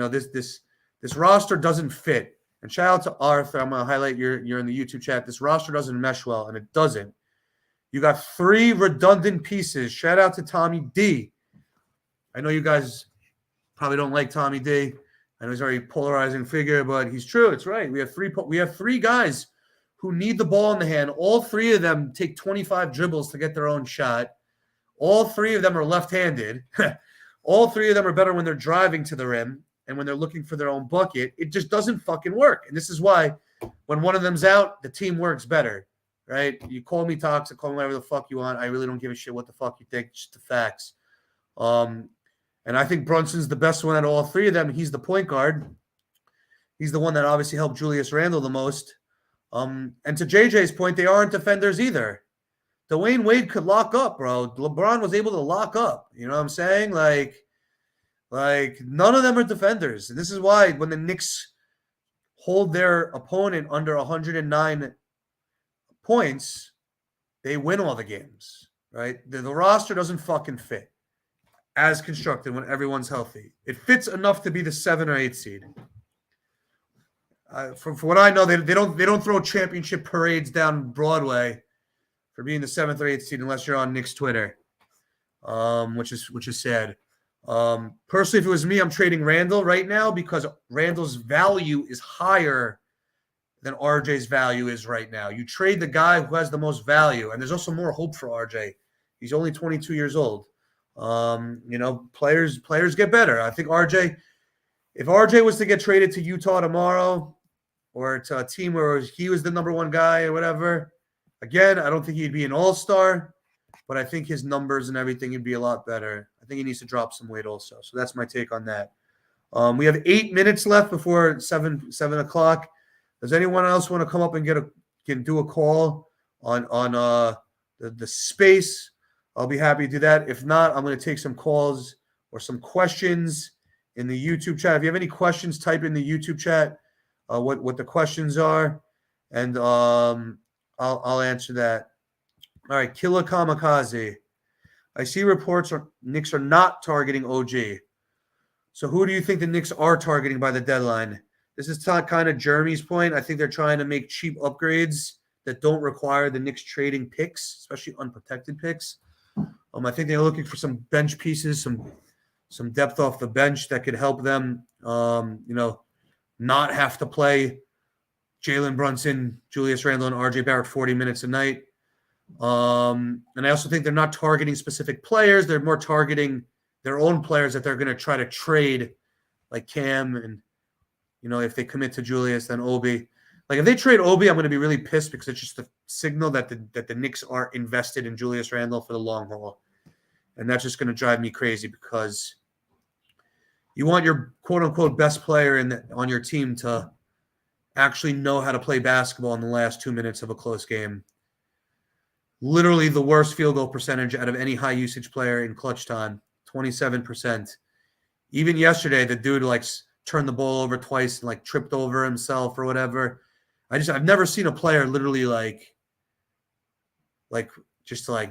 This roster doesn't fit. And shout out to Arthur. I'm going to highlight you're in the YouTube chat. This roster doesn't mesh well, and it doesn't. You got three redundant pieces. Shout out to Tommy D. I know you guys probably don't like Tommy D. I know he's a very polarizing figure, but he's true. It's right. We have three guys who need the ball in the hand. All three of them take 25 dribbles to get their own shot. All three of them are left-handed. All three of them are better when they're driving to the rim and when they're looking for their own bucket. It just doesn't fucking work. And this is why when one of them's out, the team works better, right? You call me toxic, call me whatever the fuck you want. I really don't give a shit what the fuck you think, just the facts. And I think Brunson's the best one out of all three of them. He's the point guard. He's the one that obviously helped Julius Randle the most. And to JJ's point, they aren't defenders either. Dwayne Wade could lock up, bro. LeBron was able to lock up. You know what I'm saying? Like none of them are defenders. And this is why when the Knicks hold their opponent under 109 points, they win all the games, right? The roster doesn't fucking fit as constructed when everyone's healthy. It fits enough to be the 7 or 8 seed. From what I know, they don't throw championship parades down Broadway for being the 7th or 8th seed unless you're on Knicks Twitter. which is sad. Personally, if it was me, I'm trading Randle right now because Randle's value is higher than RJ's value is right now. You trade the guy who has the most value, and there's also more hope for RJ. He's only 22 years old. Players get better. I think if RJ was to get traded to Utah tomorrow or to a team where he was the number one guy or whatever, again, I don't think he'd be an all-star, but I think his numbers and everything would be a lot better. I think he needs to drop some weight also. So that's my take on that. We have 8 minutes left before 7 o'clock. Does anyone else want to come up and do a call on the space? I'll be happy to do that. If not, I'm going to take some calls or some questions in the YouTube chat. If you have any questions, type in the YouTube chat what the questions are, and I'll answer that. All right, Killer Kamikaze. I see reports Knicks are not targeting OG. So who do you think the Knicks are targeting by the deadline? This is kind of Jeremy's point. I think they're trying to make cheap upgrades that don't require the Knicks trading picks, especially unprotected picks. I think they're looking for some bench pieces, some depth off the bench that could help them, not have to play Jalen Brunson, Julius Randle, and RJ Barrett 40 minutes a night. And I also think they're not targeting specific players. They're more targeting their own players that they're going to try to trade, like Cam and, if they commit to Julius, then Obi. Like if they trade Obi, I'm going to be really pissed because it's just a signal that the Knicks are invested in Julius Randle for the long haul. And that's just going to drive me crazy because you want your quote-unquote best player on your team to actually know how to play basketball in the last 2 minutes of a close game. Literally the worst field goal percentage out of any high-usage player in clutch time, 27%. Even yesterday, the dude turned the ball over twice and tripped over himself or whatever. I've never seen a player literally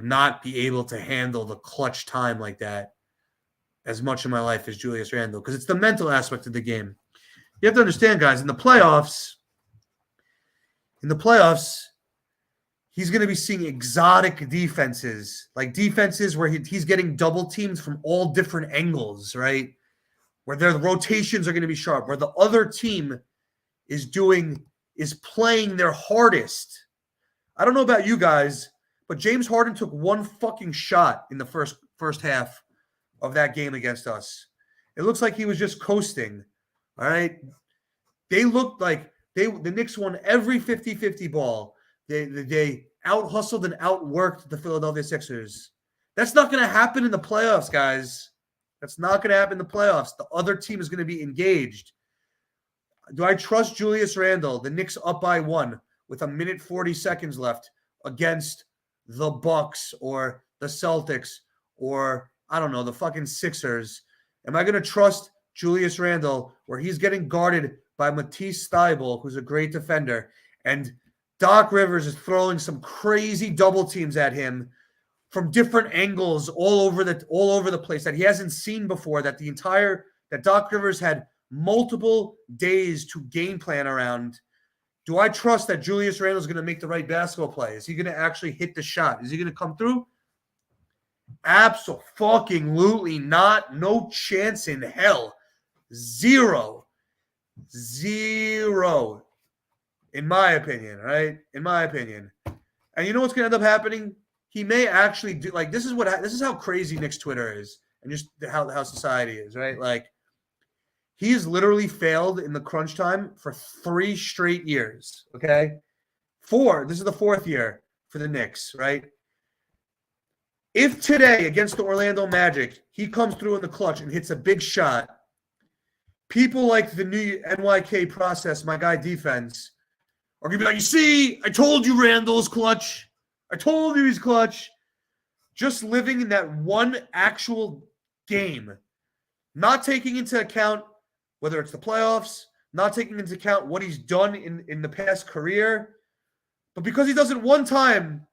not be able to handle the clutch time like that as much in my life as Julius Randle, because it's the mental aspect of the game. You have to understand, guys, in the playoffs, he's going to be seeing exotic defenses, like defenses where he's getting double teamed from all different angles, right? Where their rotations are going to be sharp, where the other team is playing their hardest. I don't know about you guys, but James Harden took one fucking shot in the first half of that game against us. It looks like he was just coasting, all right? They looked like the Knicks won every 50-50 ball. They out-hustled and outworked the Philadelphia Sixers. That's not going to happen in the playoffs, guys. That's not going to happen in the playoffs. The other team is going to be engaged. Do I trust Julius Randle, the Knicks up by 1 with 1:40 seconds left against the Bucks or the Celtics or, I don't know, the fucking Sixers? Am I going to trust Julius Randle where he's getting guarded by Matisse Thybulle, who's a great defender, and Doc Rivers is throwing some crazy double teams at him from different angles all over the place that he hasn't seen before, that Doc Rivers had multiple days to game plan around? Do I trust that Julius Randle is going to make the right basketball play? Is he going to actually hit the shot? Is he going to come through? Absolutely not. No chance in hell. Zero. In my opinion, right? In my opinion. And you know what's going to end up happening? He may actually do, this is how crazy Knicks Twitter is and just how society is, right? He's literally failed in the crunch time for 3 straight years, okay? 4. This is the 4th year for the Knicks, right? If today against the Orlando Magic, he comes through in the clutch and hits a big shot, people like the new NYK process, my guy defense, are going to be like, you see, I told you Randall's clutch. I told you he's clutch. Just living in that one actual game, not taking into account whether it's the playoffs, not taking into account what he's done in the past career. But because he does it one time,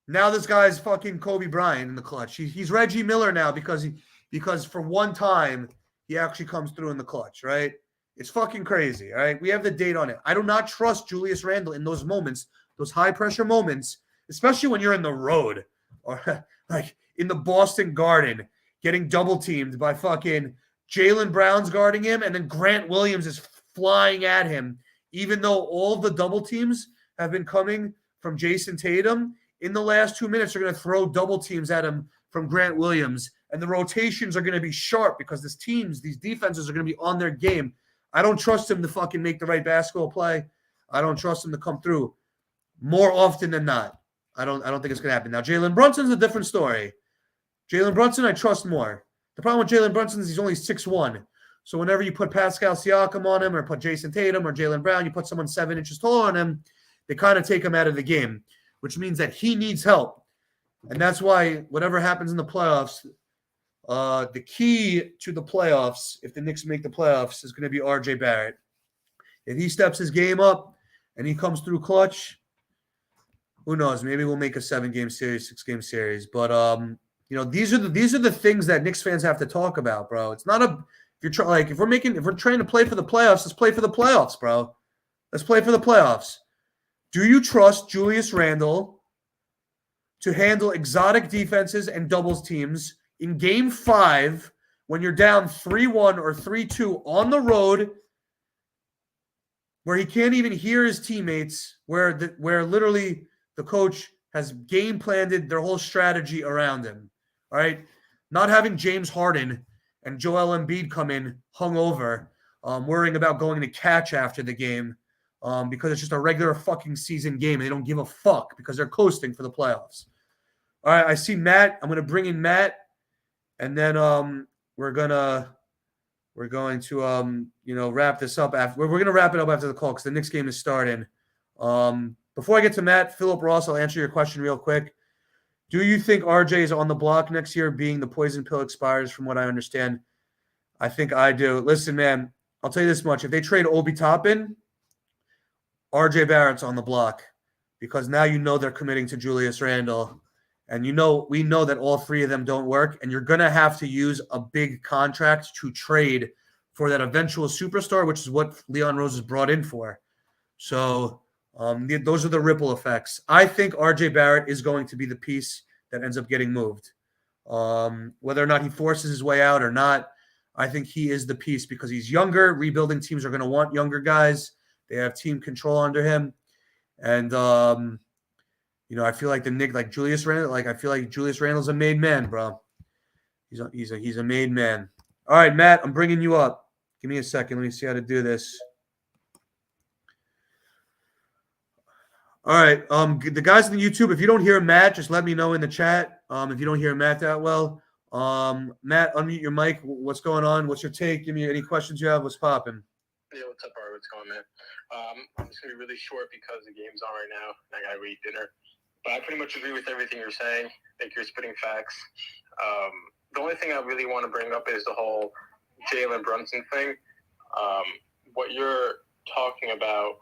now this guy's fucking Kobe Bryant in the clutch. He's Reggie Miller now because for one time he actually comes through in the clutch, right? It's fucking crazy, all right? We have the date on it. I do not trust Julius Randle in those moments, those high-pressure moments, especially when you're in the road. or like in the Boston Garden getting double teamed by fucking Jaylen Brown's guarding him, and then Grant Williams is flying at him, even though all the double teams have been coming from Jason Tatum. In the last 2 minutes, they're going to throw double teams at him from Grant Williams, and the rotations are going to be sharp because these defenses are going to be on their game. I don't trust him to fucking make the right basketball play. I don't trust him to come through more often than not. I don't think it's going to happen. Now, Jalen Brunson's a different story. Jalen Brunson, I trust more. The problem with Jalen Brunson is he's only 6'1". So whenever you put Pascal Siakam on him or put Jason Tatum or Jaylen Brown, you put someone 7 inches taller on him, they kind of take him out of the game, which means that he needs help. And that's why whatever happens in the playoffs, the key to the playoffs, if the Knicks make the playoffs, is going to be RJ Barrett. If he steps his game up and he comes through clutch, who knows? Maybe we'll make a 7-game series, 6-game series. But these are the things that Knicks fans have to talk about, bro. It's not if we're trying to play for the playoffs, let's play for the playoffs, bro. Let's play for the playoffs. Do you trust Julius Randle to handle exotic defenses and doubles teams in Game 5 when you're down 3-1 or 3-2 on the road, where he can't even hear his teammates, where literally the coach has game planned their whole strategy around him? All right, not having James Harden and Joel Embiid come in hungover, worrying about going to catch after the game, because it's just a regular fucking season game and they don't give a fuck because they're coasting for the playoffs. All right, I see Matt. I'm going to bring in Matt, and then we're going to wrap this up after. We're going to wrap it up after the call because the Knicks game is starting. Before I get to Matt, Philip Ross, I'll answer your question real quick. Do you think RJ is on the block next year, being the poison pill expires, from what I understand? I think I do. Listen, man, I'll tell you this much. If they trade Obi Toppin, RJ Barrett's on the block, because now they're committing to Julius Randle. And we know that all three of them don't work, and you're going to have to use a big contract to trade for that eventual superstar, which is what Leon Rose is brought in for. So those are the ripple effects. I think RJ Barrett is going to be the piece that ends up getting moved. Whether or not he forces his way out or not, I think he is the piece because he's younger. Rebuilding teams are going to want younger guys. They have team control under him. And, I feel like the Knicks, like Julius Randle, I feel like Julius Randle's a made man, bro. He's a made man. All right, Matt, I'm bringing you up. Give me a second. Let me see how to do this. All right, the guys on the YouTube, if you don't hear Matt, just let me know in the chat. If you don't hear Matt that well, Matt, unmute your mic. What's going on? What's your take? Give me any questions you have. What's popping? Yeah, what's up, Art? What's going on, man? I'm just gonna be really short because the game's on right now, and I gotta eat dinner. But I pretty much agree with everything you're saying. I think you're spitting facts. The only thing I really want to bring up is the whole Jalen Brunson thing. What you're talking about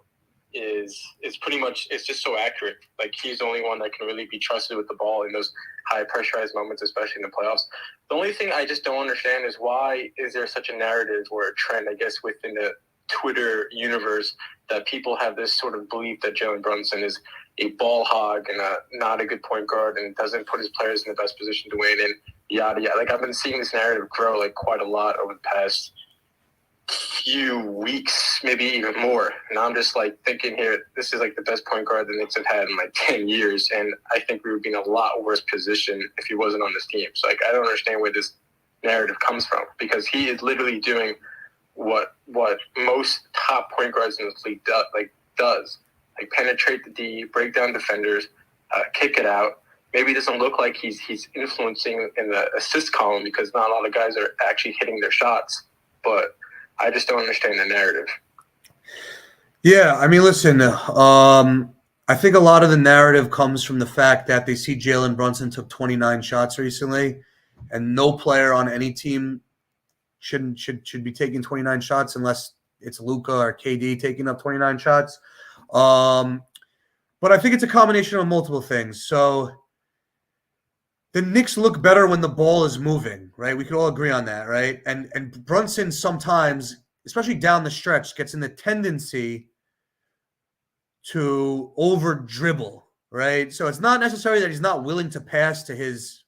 is pretty much, it's just so accurate. Like, he's the only one that can really be trusted with the ball in those high pressurized moments, especially in the playoffs. The only thing I just don't understand is why is there such a narrative or a trend, I guess, within the Twitter universe that people have this sort of belief that Jalen Brunson is a ball hog and not a good point guard and doesn't put his players in the best position to win and yada yada. Like, I've been seeing this narrative grow like quite a lot over the past few weeks, maybe even more. And I'm just like thinking here, this is like the best point guard the Knicks have had in like 10 years. And I think we would be in a lot worse position if he wasn't on this team. So like, I don't understand where this narrative comes from, because he is literally doing what most top point guards in this league does. Like, penetrate the D, break down defenders, kick it out. Maybe it doesn't look like he's influencing in the assist column because not a lot of guys are actually hitting their shots. But I just don't understand the narrative. Yeah, I mean, listen, I think a lot of the narrative comes from the fact that they see Jalen Brunson took 29 shots recently, and no player on any team should be taking 29 shots unless it's Luka or KD taking up 29 shots. But I think it's a combination of multiple things. So the Knicks look better when the ball is moving, right? We could all agree on that, right? And Brunson sometimes, especially down the stretch, gets in the tendency to over dribble, right? So it's not necessarily that he's not willing to pass to his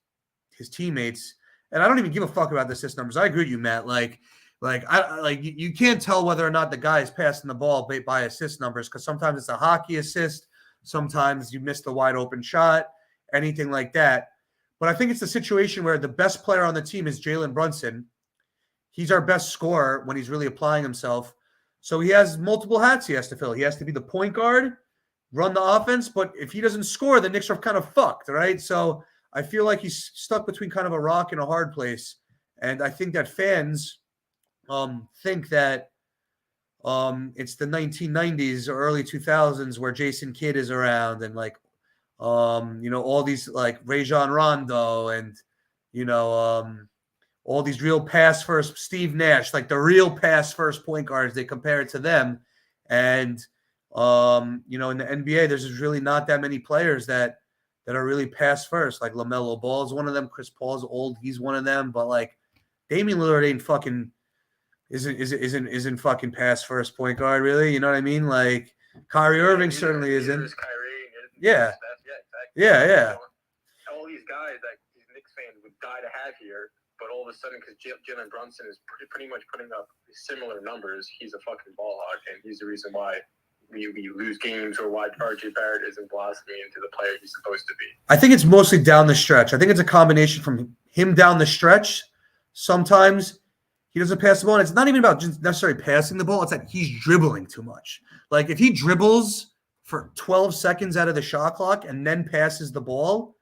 teammates. And I don't even give a fuck about the assist numbers. I agree with you, Matt. You can't tell whether or not the guy is passing the ball by assist numbers, because sometimes it's a hockey assist, sometimes you miss the wide open shot, anything like that. But I think it's the situation where the best player on the team is Jalen Brunson. He's our best scorer when he's really applying himself. So he has multiple hats he has to fill. He has to be the point guard, run the offense, but if he doesn't score, the Knicks are kind of fucked, right? So I feel like he's stuck between kind of a rock and a hard place. And I think that fans think that it's the 1990s or early 2000s where Jason Kidd is around and all these like Rajon Rondo and, all these real pass first, Steve Nash, like the real pass first point guards, they compare it to them. And, in the NBA, there's just really not that many players that are really pass first. Like LaMelo Ball is one of them. Chris Paul's old. He's one of them. But like Damian Lillard isn't fucking pass first point guard, really. You know what I mean? Like Kyrie Irving certainly isn't. Yeah. Yeah. All these guys that these Knicks fans would die to have here, but all of a sudden, because Jalen Brunson is pretty much putting up similar numbers, he's a fucking ball hog, and he's the reason why we lose games or why RJ Barrett isn't blossoming into the player he's supposed to be. I think it's mostly down the stretch. I think it's a combination from him down the stretch. Sometimes he doesn't pass the ball, and it's not even about just necessarily passing the ball. It's that he's dribbling too much. Like if he dribbles for 12 seconds out of the shot clock and then passes the ball,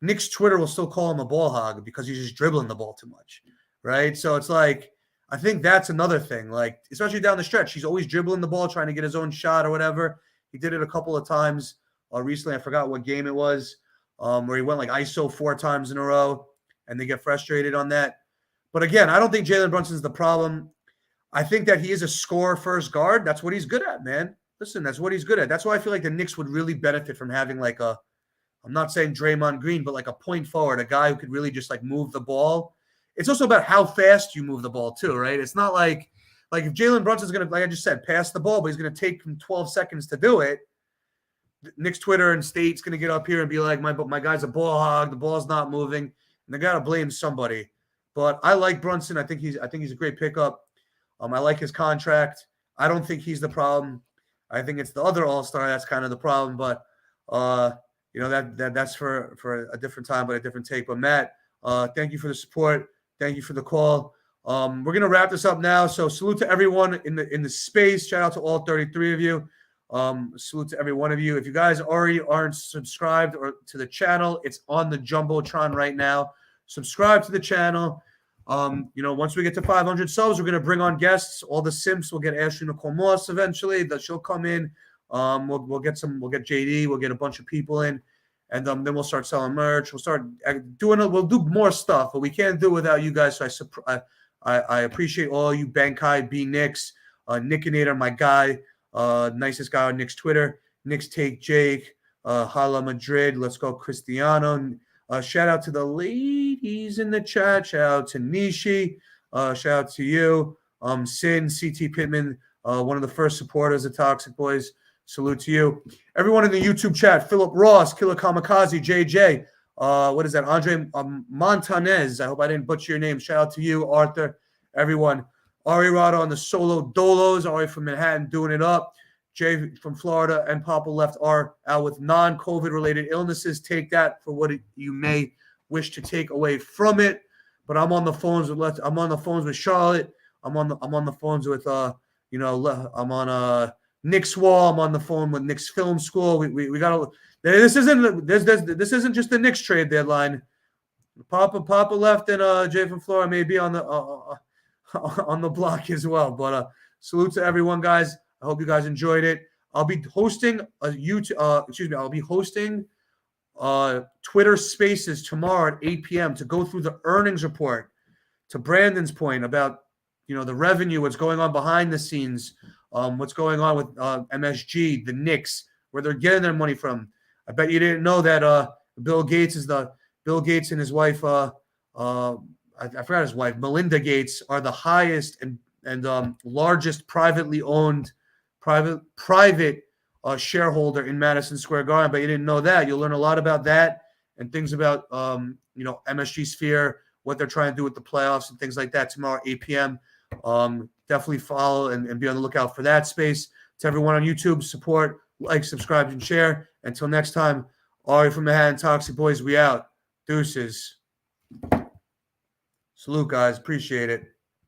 Knicks Twitter will still call him a ball hog because he's just dribbling the ball too much, right? So it's like, I think that's another thing. Like, especially down the stretch, he's always dribbling the ball, trying to get his own shot or whatever. He did it a couple of times recently. I forgot what game it was, where he went like ISO 4 times in a row, and they get frustrated on that. But again, I don't think Jalen Brunson's the problem. I think that he is a scorer first guard. That's what he's good at, man. Listen, that's what he's good at. That's why I feel like the Knicks would really benefit from having like I'm not saying Draymond Green, but like a point forward, a guy who could really just like move the ball. It's also about how fast you move the ball too, right? It's not like if Jalen Brunson's going to, like I just said, pass the ball, but he's going to take him 12 seconds to do it. Knicks Twitter and State's going to get up here and be like, my guy's a ball hog. The ball's not moving. And they got to blame somebody. But I like Brunson. I think he's a great pickup. I like his contract. I don't think he's the problem. I think it's the other all-star that's kind of the problem. But, that's for a different time, but a different take. But Matt, thank you for the support. Thank you for the call. We're gonna wrap this up now. So salute to everyone in the space. Shout out to all 33 of you. Salute to every one of you. If you guys already aren't subscribed or to the channel, it's on the Jumbotron right now. Subscribe to the channel. Once we get to 500 subs, we're gonna bring on guests. All the simps will get Ashley Nicole Moss eventually. She'll come in. We'll get JD, we'll get a bunch of people in, and then we'll start selling merch. We'll start we'll do more stuff, but we can't do it without you guys. So I appreciate all you Bankai B Knicks, Nickinator, my guy, nicest guy on Knicks Twitter, Knicks Take Jake, Hala Madrid, let's go Cristiano. Shout out to the ladies in the chat. Shout out to Nishi. Shout out to you, Sin, CT Pittman, one of the first supporters of Toxic Boys. Salute to you. Everyone in the YouTube chat, Philip Ross, Killer Kamikaze, JJ, what is that? Andre Montanez. I hope I didn't butcher your name. Shout out to you, Arthur. Everyone. Ari Rada on the solo dolos. Ari from Manhattan doing it up. Jay from Florida and Poppa Left are out with non-COVID related illnesses. Take that for what you may wish to take away from it. But I'm on the phones with Charlotte. I'm on the phones with I'm on Knicks Wall. I'm on the phone with Knicks Film School. We got this isn't just the Knicks trade deadline. Poppa Left and Jay from Florida may be on the block as well. But salute to everyone, guys. I hope you guys enjoyed it. I'll be hosting I'll be hosting Twitter Spaces tomorrow at 8 p.m. to go through the earnings report. To Brandon's point about the revenue, what's going on behind the scenes. What's going on with MSG, the Knicks, where they're getting their money from. I bet you didn't know that Bill Gates and his wife, I forgot his wife, Melinda Gates, are the highest and largest privately owned private shareholder in Madison Square Garden, but you didn't know that. You'll learn a lot about that and things about MSG Sphere, what they're trying to do with the playoffs and things like that tomorrow, 8 p.m. Definitely follow and be on the lookout for that space. To everyone on YouTube, support, like, subscribe, and share. Until next time, Ari from the Hat and Toxic Boys, we out. Deuces. Salute, guys. Appreciate it.